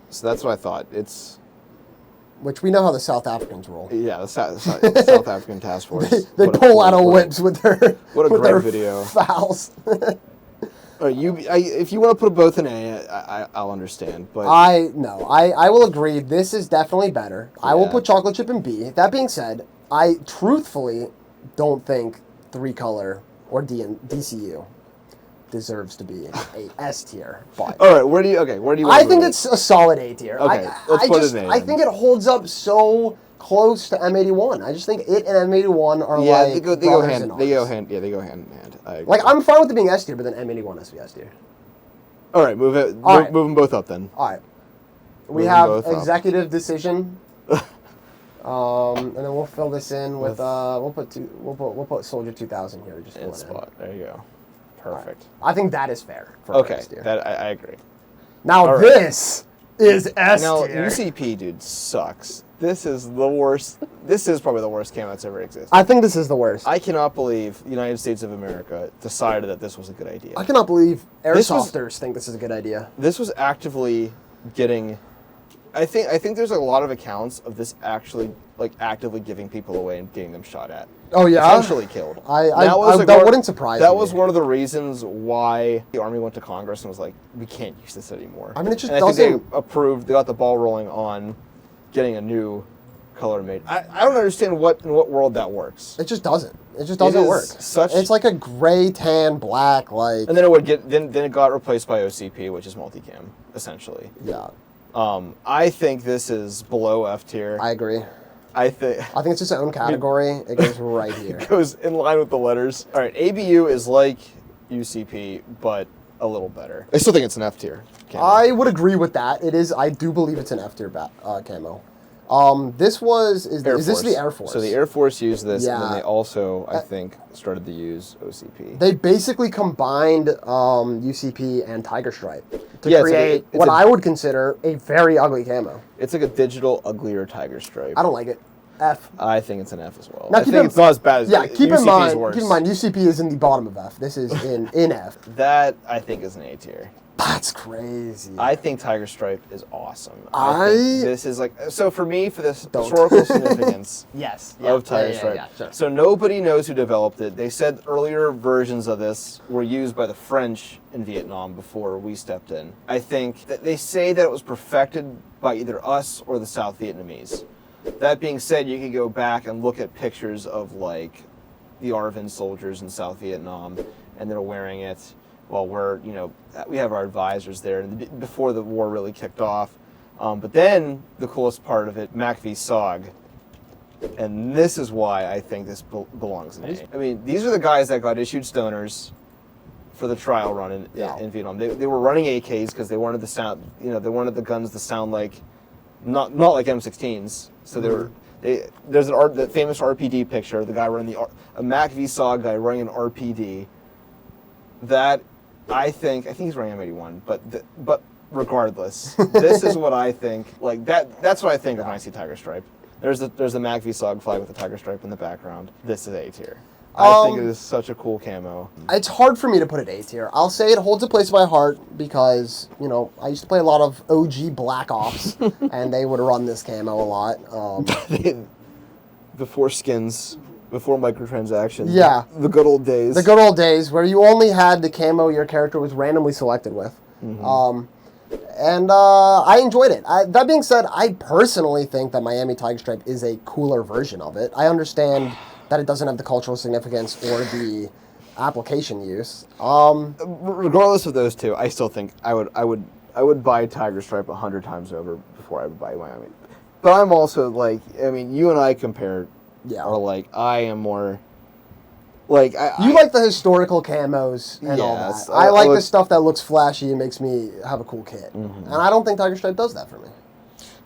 so that's what I thought. It's. Which we know how the South Africans roll. Yeah, the South African Task Force. They pull out of whips with their what a with great their video. fouls. All right, if you want to put both in A, I'll understand. But I will agree. This is definitely better. I will Yeah. put chocolate chip in B. That being said, I truthfully don't think 3-color or DCU deserves to be a S tier. But all right, where do you want I to think move it's a solid A tier. Okay, let's put it in A I then. think it holds up so close to M81. I just think it and M81 are Yeah, like they go brothers hand. in They go arms. hand. Yeah, they go hand in hand. I agree. Like I'm fine with it being S tier, but then M81 has to be S tier. All right, move it. All right. Move them both up then. All right. We Moving have both up. executive decision. And then we'll fill this in with we'll put Soldier 2000 here. Just fill In it in. spot. There you go. Perfect. I think that is fair. For Okay, S tier. that I agree. Now all right. this is S Now tier. UCP, dude, sucks. This is the worst. This is probably the worst camo that's ever existed. I think this is the worst. I cannot believe the United States of America decided that this was a good idea. I cannot believe This was- airsofters think this is a good idea. This was actively getting. I think there's a lot of accounts of this actually actively giving people away and getting them shot at. Oh yeah. Potentially killed. That wouldn't surprise me. That was one of the reasons why the Army went to Congress and was like, we can't use this anymore. I mean, it just and I think doesn't. they approved. They got the ball rolling on getting a new color made. I don't understand in what world that works. It just doesn't. It just doesn't is work. It's like a gray, tan, black, like. And then it would get then it got replaced by OCP, which is multicam essentially. Yeah, I think this is below F tier. I agree. I think It's its own category. It goes right here. it goes in line with the letters. All right, ABU is like UCP, but a little better. I still think it's an F tier. camo. I would agree with that. It is. I do believe it's an F tier camo. This was is this the Air Force? So the Air Force used this, and then Yeah. they also, I think, started to use OCP. They basically combined UCP and Tiger Stripe to Yeah, it's like create it's what a- I would consider a very ugly camo. It's like a digital, uglier tiger stripe. I don't like it. F. I think it's an F as well. Now I keep think in- it's not as bad as Yeah, keep UCP in mind. is worse. Keep in mind, UCP is in the bottom of F. This is in F. That I think is an A tier. That's crazy. I think Tiger Stripe is awesome. I- think this is like so for me for this Don't. historical significance yes. of Tiger Stripe. So nobody knows who developed it. They said earlier versions of this were used by the French in Vietnam before we stepped in. I think that they say that it was perfected by either us or the South Vietnamese. That being said, you could go back and look at pictures of like the ARVN soldiers in South Vietnam, and they're wearing it. Well, we have our advisors there before the war really kicked off. But then the coolest part of it, MACV SOG, and this is why I think this belongs in A. I mean, these are the guys that got issued stoners for the trial run in Vietnam. They were running AKs because they wanted the sound. They wanted the guns to sound like not like M16s. So there's the famous RPD picture. The guy running a MACV SOG guy running an RPD. That I think he's running M81, but regardless, this is what I think. Like that's what I think of when I see Tiger Stripe. There's the MACV SOG flag with the Tiger Stripe in the background. This is A tier. I think it is such a cool camo. It's hard for me to put it A tier. I'll say it holds a place in my heart because, you know, I used to play a lot of OG Black Ops, and they would run this camo a lot. Before skins, before microtransactions. Yeah. The good old days. The good old days where you only had the camo your character was randomly selected with. I enjoyed it. That being said, I personally think that Miami Tiger Stripe is a cooler version of it. I understand that it doesn't have the cultural significance or the application use. Regardless of those two, I still think I would buy Tiger Stripe 100 times over before I would buy Miami. But I'm also like, I mean, you and I compare, or like, I am more, like, you like the historical camos and all that. I like the stuff that looks flashy and makes me have a cool kit. And I don't think Tiger Stripe does that for me.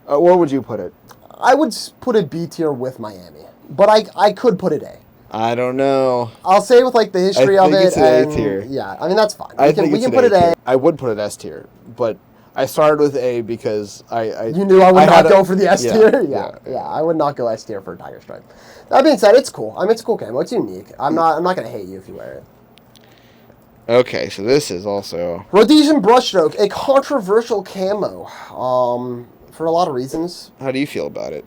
Where would you put it? I would put it B tier with Miami. But I could put it A. I don't know. I'll say with like the history of it. It's an A tier. Yeah, I mean that's fine. We can put it A. I would put it S tier, but I started with A because you knew I would not go for the S tier. Yeah, I would not go S tier for Tiger Stripe. That being said, it's cool. I mean, it's a cool camo. It's unique. I'm not gonna hate you if you wear it. Okay, so this is also Rhodesian brushstroke, a controversial camo. For a lot of reasons. How do you feel about it?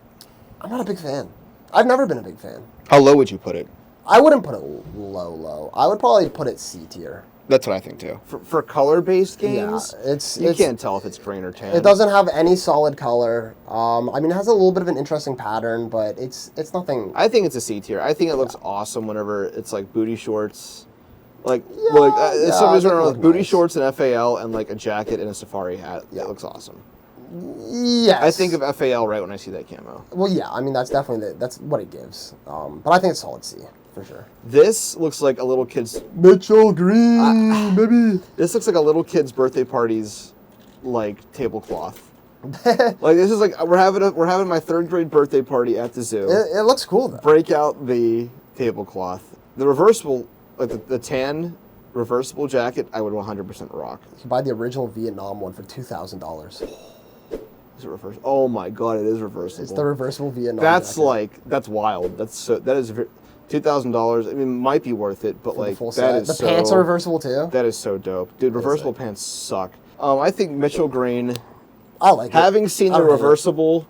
I'm not a big fan. I've never been a big fan. How low would you put it? I wouldn't put it low. I would probably put it C tier. That's what I think too. For color-based games, you can't tell if it's green or tan. It doesn't have any solid color. I mean, it has a little bit of an interesting pattern, but it's nothing. I think it's a C tier. I think it looks awesome whenever it's like booty shorts. Like, somebody's wearing like booty shorts and FAL and like a jacket and a safari hat. Yeah. It looks awesome. Yes. I think of FAL right when I see that camo. Well, yeah. I mean, that's definitely that's what it gives. But I think it's solid C for sure. This looks like a little kid's Mitchell Green, baby. This looks like a little kid's birthday party's like tablecloth. Like this is like we're having my 3rd grade birthday party at the zoo. It looks cool though. Break out the tablecloth. The reversible, like the tan reversible jacket, I would 100% rock. You can buy the original Vietnam one for $2,000. Is it reversible? Oh my god, it is reversible. It's the reversible Vietnam. That's jacket. that's wild. That is $2,000. I mean, it might be worth it, but like that is the pants are reversible too. That is so dope, dude. Reversible pants suck. I think Mitchell Green. I like having seen the reversible,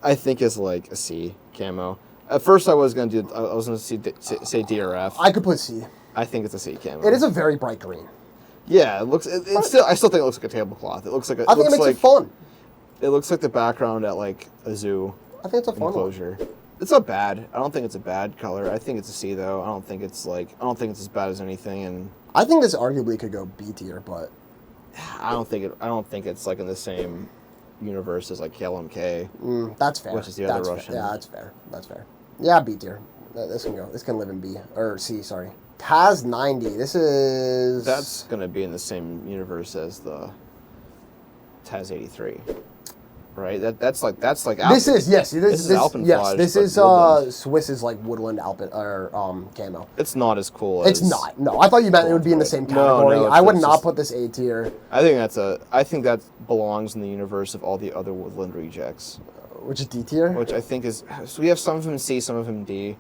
I think is like a C camo. At first, I was gonna say DRF. I could put C. I think it's a C camo. It is a very bright green. Yeah, it looks. I still think it looks like a tablecloth. It looks like. I think it makes it fun. It looks like the background at like a zoo. I think it's a fun enclosure. It's not bad. I don't think it's a bad color. I think it's a C though. I don't think it's as bad as anything. And I think this arguably could go B tier, but I don't think it's like in the same universe as like KLMK. That's fair. Which is the other Russian. Yeah, that's fair. That's fair. Yeah, B tier. This can go. This can live in B or C. Sorry. Taz 90. That's gonna be in the same universe as the Taz 83. Right, that's like this is this is Alpenflage. Yes, this is Swiss's like woodland Alpen or camo. It's not as cool. It's not. No, I thought you meant it would be in the same category. No, I would not put this A tier. I think that belongs in the universe of all the other woodland rejects. Which is D tier. Which I think is so we have some of them C, some of them D.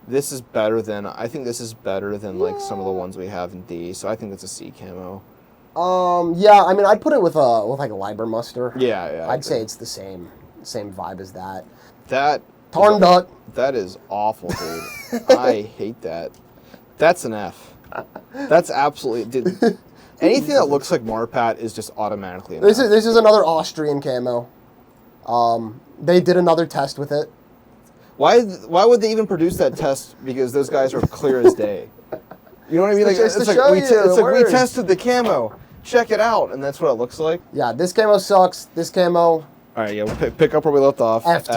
This is better than like some of the ones we have in D. So I think that's a C camo. Yeah, I mean, I'd put it with like a Liber Muster. Yeah. I'd say it's the same vibe as that. That Tarn Duck. That is awful, dude. I hate that. That's an F. That's absolutely, dude. Anything that looks like Marpat is just automatically an F. This is another Austrian camo. They did another test with it. Why would they even produce that test? Because those guys are clear as day. You know what I mean? It's like we tested the camo. Check it out, and that's what it looks like. Yeah, this camo sucks. This camo. All right, yeah, we'll pick up where we left off. F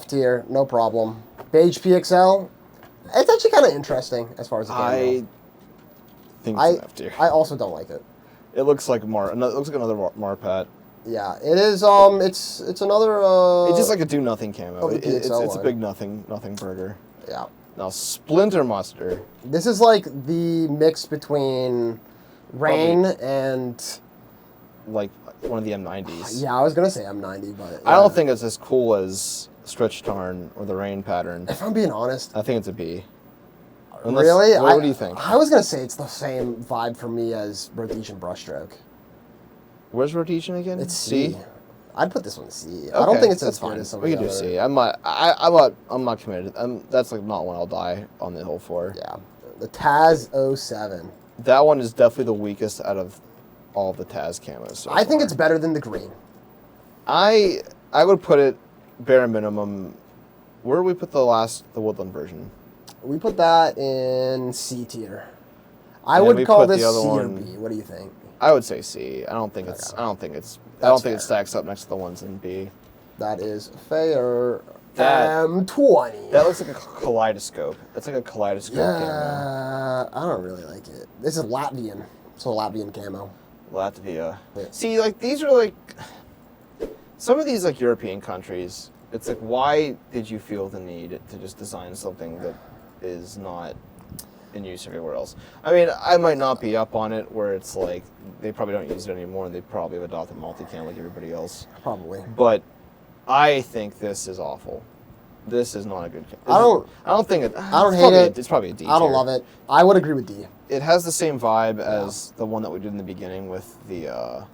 tier, no problem. Beige PXL. It's actually kind of interesting as far as the camo. I think it's an F tier. I also don't like it. It looks like another Marpat. Yeah, it is. It's another. It's just like a do nothing camo. It's a big nothing burger. Yeah. Now Splinter Muster. This is like the mix between Rain and like one of the M90s. Yeah, I was gonna say M90, but yeah. I don't think it's as cool as Stretch Tarn or the Rain pattern. If I'm being honest, I think it's a B. Unless, Really? What do you think? I was gonna say it's the same vibe for me as Rhodesian brushstroke. Where's rotation again? It's C. I'd put this one C. I Okay, don't think it's that's as good fine. as some We of can the do other. C. I'm not committed. That's like not one I'll die on the hill for. Yeah, the Taz 07. That one is definitely the weakest out of all the Taz camos. So I think far. it's better than the green. I would put it bare minimum. Where do we put the woodland version? We put that in C tier. I And would we call put this the other C or one- B. What do you think? I would say C. I don't think it's. Okay. I don't think it fair. stacks up next to the ones in B. That is fair. That- M20. That looks like a kaleidoscope. That's like a kaleidoscope camo. Yeah, I don't really like it. This is Latvian, so Latvian camo. Latvia. Yeah. See, like these are like some of these like European countries. It's like, why did you feel the need to just design something that is not in use everywhere else? I mean, I might not be up on it where it's like they probably don't use it anymore and they probably have adopted multicam like everybody else. Probably. But I think this is awful. This is not a good. I don't think it. I don't hate it. It's probably a D. I don't tier. love it. I would agree with D. It has the same vibe as the one that we did in the beginning with the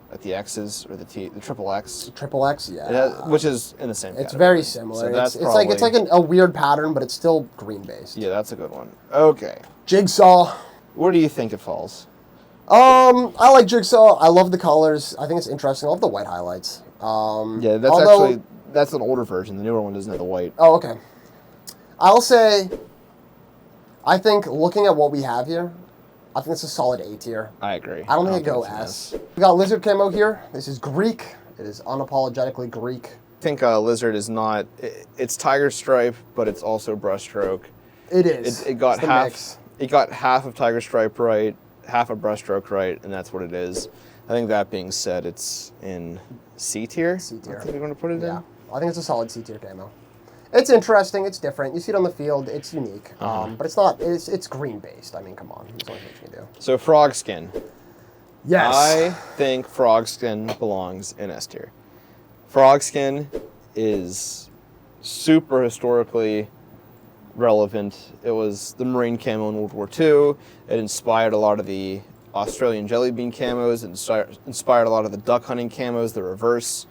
like the X's or the triple X. Triple X, yeah. It has, which is in the same. It's category. very similar. So that's it's like a weird pattern, but it's still green based. Yeah, that's a good one. Okay, Jigsaw. where do you think it falls? I like Jigsaw. I love the colors. I think it's interesting. I love the white highlights. Yeah, that's an older version. The newer one doesn't have the white. Oh, okay. I'll say, I think looking at what we have here, I think it's a solid A tier. I agree. I don't think it'd go it's an S. We got lizard camo here. This is Greek. It is unapologetically Greek. I think lizard is not. It's tiger stripe, but it's also brushstroke. It is. It got It's the half. mix. It got half of tiger stripe right, half of brushstroke right, and that's what it is. I think that being said, it's in C tier. C tier. I think we're going to put it Yeah, in. I think it's a solid C tier camo. It's interesting. It's different. You see it on the field. It's unique. But it's not. It's green based. I mean, come on. There's only much you can do. So frog skin. Yes. I think frog skin belongs in S tier. Frog skin is super historically relevant. It was the Marine camo in World War II. It inspired a lot of the Australian jelly bean camos. It inspired a lot of the duck hunting camos, the reverse.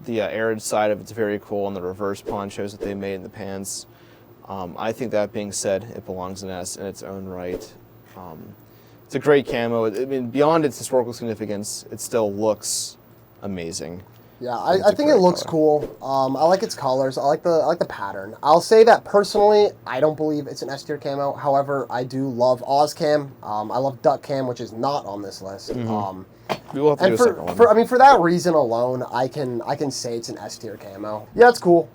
The arid side of it's very cool, and the reverse ponchos that they made in the pants. I think that being said, it belongs in S in its own right. It's a great camo. I mean, beyond its historical significance, it still looks amazing. Yeah, It's I a think it great looks color. cool. I like its colors. I like the pattern. I'll say that personally, I don't believe it's an S tier camo. However, I do love Ozcam. I love Duck Cam, which is not on this list. We will have to And do a second one. for that reason alone, I can say it's an S tier camo. Yeah, it's cool.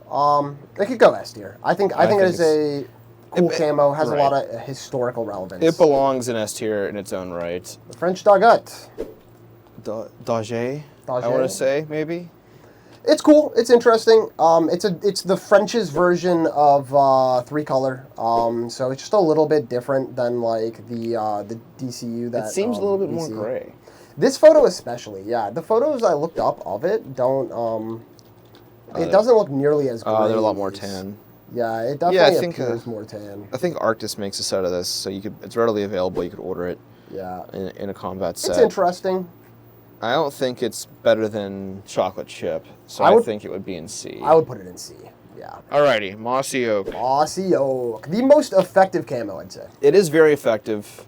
It could go S tier. I think it is a cool camo. Has a lot of historical relevance. It belongs in S tier in its own right. The French Doggett. Daget, I want to say, maybe. It's cool. It's interesting. It's the French's version of three color. So it's just a little bit different than like the DCU that. It seems a little bit we more see. gray. This photo especially, yeah. The photos I looked up of it don't. It doesn't look nearly as gray. They're a lot more as- tan. Yeah, it definitely I think, appears more tan. I think Arctis makes a set of this, so it's readily available. You could order it Yeah. in a combat set. It's interesting. I don't think it's better than chocolate chip, so I I would- think it would be in C. I would put it in C. Yeah. Alrighty, mossy oak. Mossy oak, the most effective camo, I'd say. It is very effective,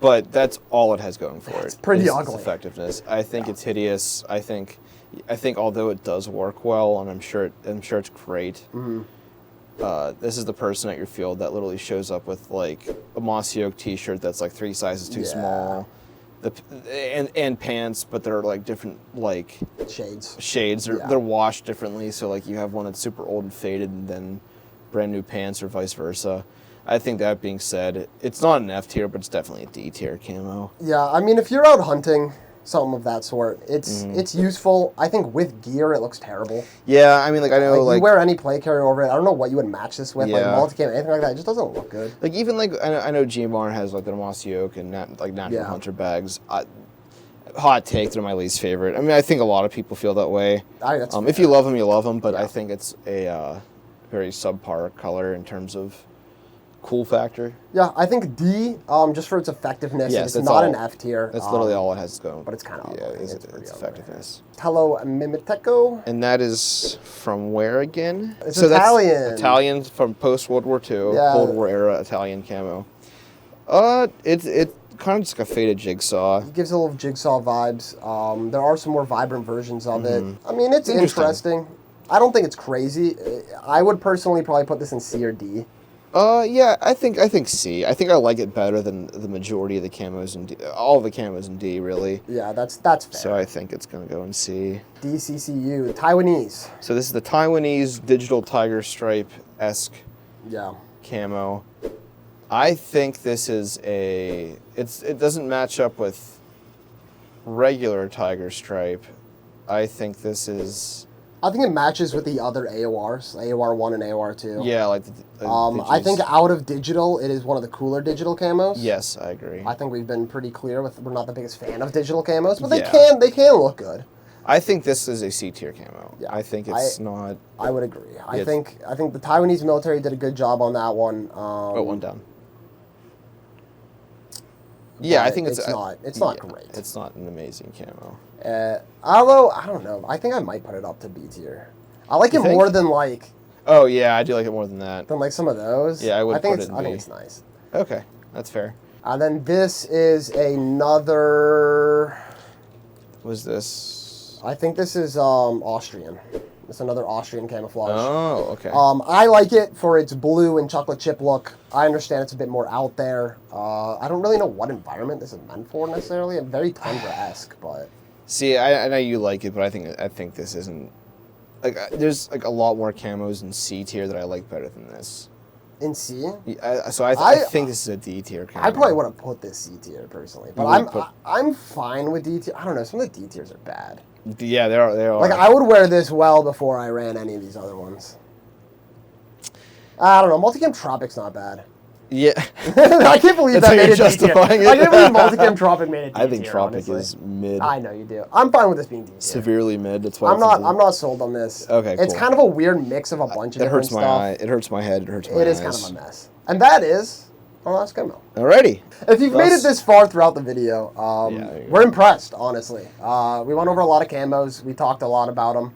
but that's all it has going for it. It's pretty is its ugly. effectiveness. I think it's hideous. I think although it does work well, and I'm sure it's great. Mm-hmm. This is the person at your field that literally shows up with like a mossy oak T-shirt that's like 3 sizes too Yeah. small, and pants, but they're like different like Shades. shades. Yeah. They're washed differently, so like you have one that's super old and faded, and then brand new pants, or vice versa. I think that being said, it's not an F tier, but it's definitely a D tier camo. Yeah, I mean, if you're out hunting, something of that sort, it's Mm-hmm. it's useful. I think with gear, it looks terrible. Yeah, I mean, like I know, Like, you wear any play carrier over it. I don't know what you would match this with, Yeah. like multicam, anything like that. It just doesn't look good. like even like I know Gmar has like the mossy oak and natural Yeah. hunter bags. Hot take, they're my least favorite. I mean, I think a lot of people feel that way. That's If fair. you love them, you love them, but Yeah. I think it's a very subpar color in terms of cool factor. Yeah, I think D, just for its effectiveness. Yes, It's that's not all. an F tier. That's literally all it has going. But it's kind of yeah, ugly. it's pretty ugly. effectiveness. Tello Mimiteco. And that is from where again? It's so Italian. That's Italian from post World War II, Yeah. Cold War era Italian camo. It's kind of just like a faded jigsaw. It gives a little jigsaw vibes. There are some more vibrant versions of it. I mean, it's Interesting. I don't think it's crazy. I would personally probably put this in C or D. Yeah, I think C. I think I like it better than the majority of the camos in D. All of the camos in D, really. Yeah, that's fair. So I think it's gonna go in C. DCCU, Taiwanese. So this is the Taiwanese digital tiger stripe-esque Yeah. camo. I think this is it doesn't match up with regular tiger stripe. I think this is. I think it matches with the other AORs, AOR 1 and AOR 2. Yeah, like I think out of digital, it is one of the cooler digital camos. Yes, I agree. I think we've been pretty clear with we're not the biggest fan of digital camos, but Yeah. they can look good. I think this is a C tier camo. Yeah, I think it's not. I would agree. I think the Taiwanese military did a good job on that one. One down. Yeah, I think it's not great. It's not an amazing camo. Although I don't know, I think I might put it up to B tier. I like it think? more than like Oh yeah, I do like it more than that. some of those. Yeah, I would think put it's, it in I think B. it's nice. Okay, that's fair. And then this is another. Was this? I think this is Austrian. It's another Austrian camouflage. Oh, okay. I like it for its blue and chocolate chip look. I understand it's a bit more out there. I don't really know what environment this is meant for necessarily. I'm very Tundra-esque, but See, I know you like it, but I think this isn't. Like, there's like a lot more camos in C tier that I like better than this. in C, So I think this is a D tier camo. I probably would have put this C tier personally, but I'm fine with D tier. I don't know. Some of the D tiers are bad. Yeah, they are. Like I would wear this well before I ran any of these other ones. I don't know. Multicam Tropic's not bad. Yeah. I can't believe That's that how made you're it D tier. justifying it. I can't believe Multicam Tropic made it D tier. I think Tropic honestly. is mid. I know you do. I'm fine with this being D tier. Severely mid. That's why I'm not sold on this. Okay, It's cool. kind of a weird mix of a bunch of It different hurts my stuff. eye. It hurts my head. It hurts my It eyes. is kind of a mess. And that is our last camo. Alrighty. If you've made it this far throughout the video, there you go. we're impressed, honestly. We went over a lot of camos. We talked a lot about them.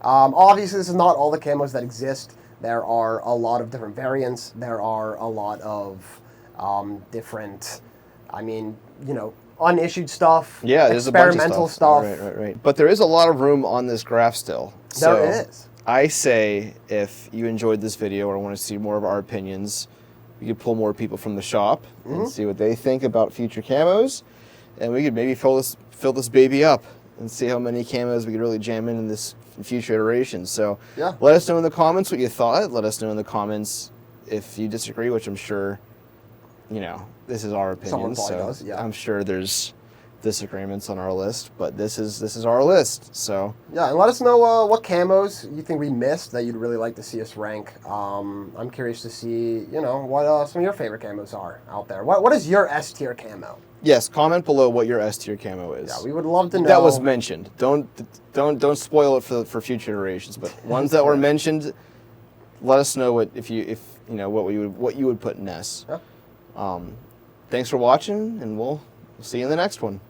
Obviously, this is not all the camos that exist. There are a lot of different variants. There are a lot of different, unissued stuff. Yeah, there's a bunch of experimental stuff. Right. But there is a lot of room on this graph still. So There is. I say if you enjoyed this video or want to see more of our opinions, we could pull more people from the shop and see what they think about future camos, and we could maybe fill this baby up and see how many camos we could really jam in this future iterations. So Yeah. let us know in the comments what you thought. Let us know in the comments if you disagree, which I'm sure, this is our opinion. Someone probably So does, yeah. I'm sure there's disagreements on our list, but this is our list. So Yeah, and let us know what camos you think we missed that you'd really like to see us rank. I'm curious to see, what some of your favorite camos are out there. What is your S tier camo? yes, comment below what your S tier camo is. Yeah, we would love to know. That was mentioned. Don't spoil it for future iterations. But ones that were mentioned, let us know what you would put in S. Yeah. Thanks for watching, and we'll see you in the next one.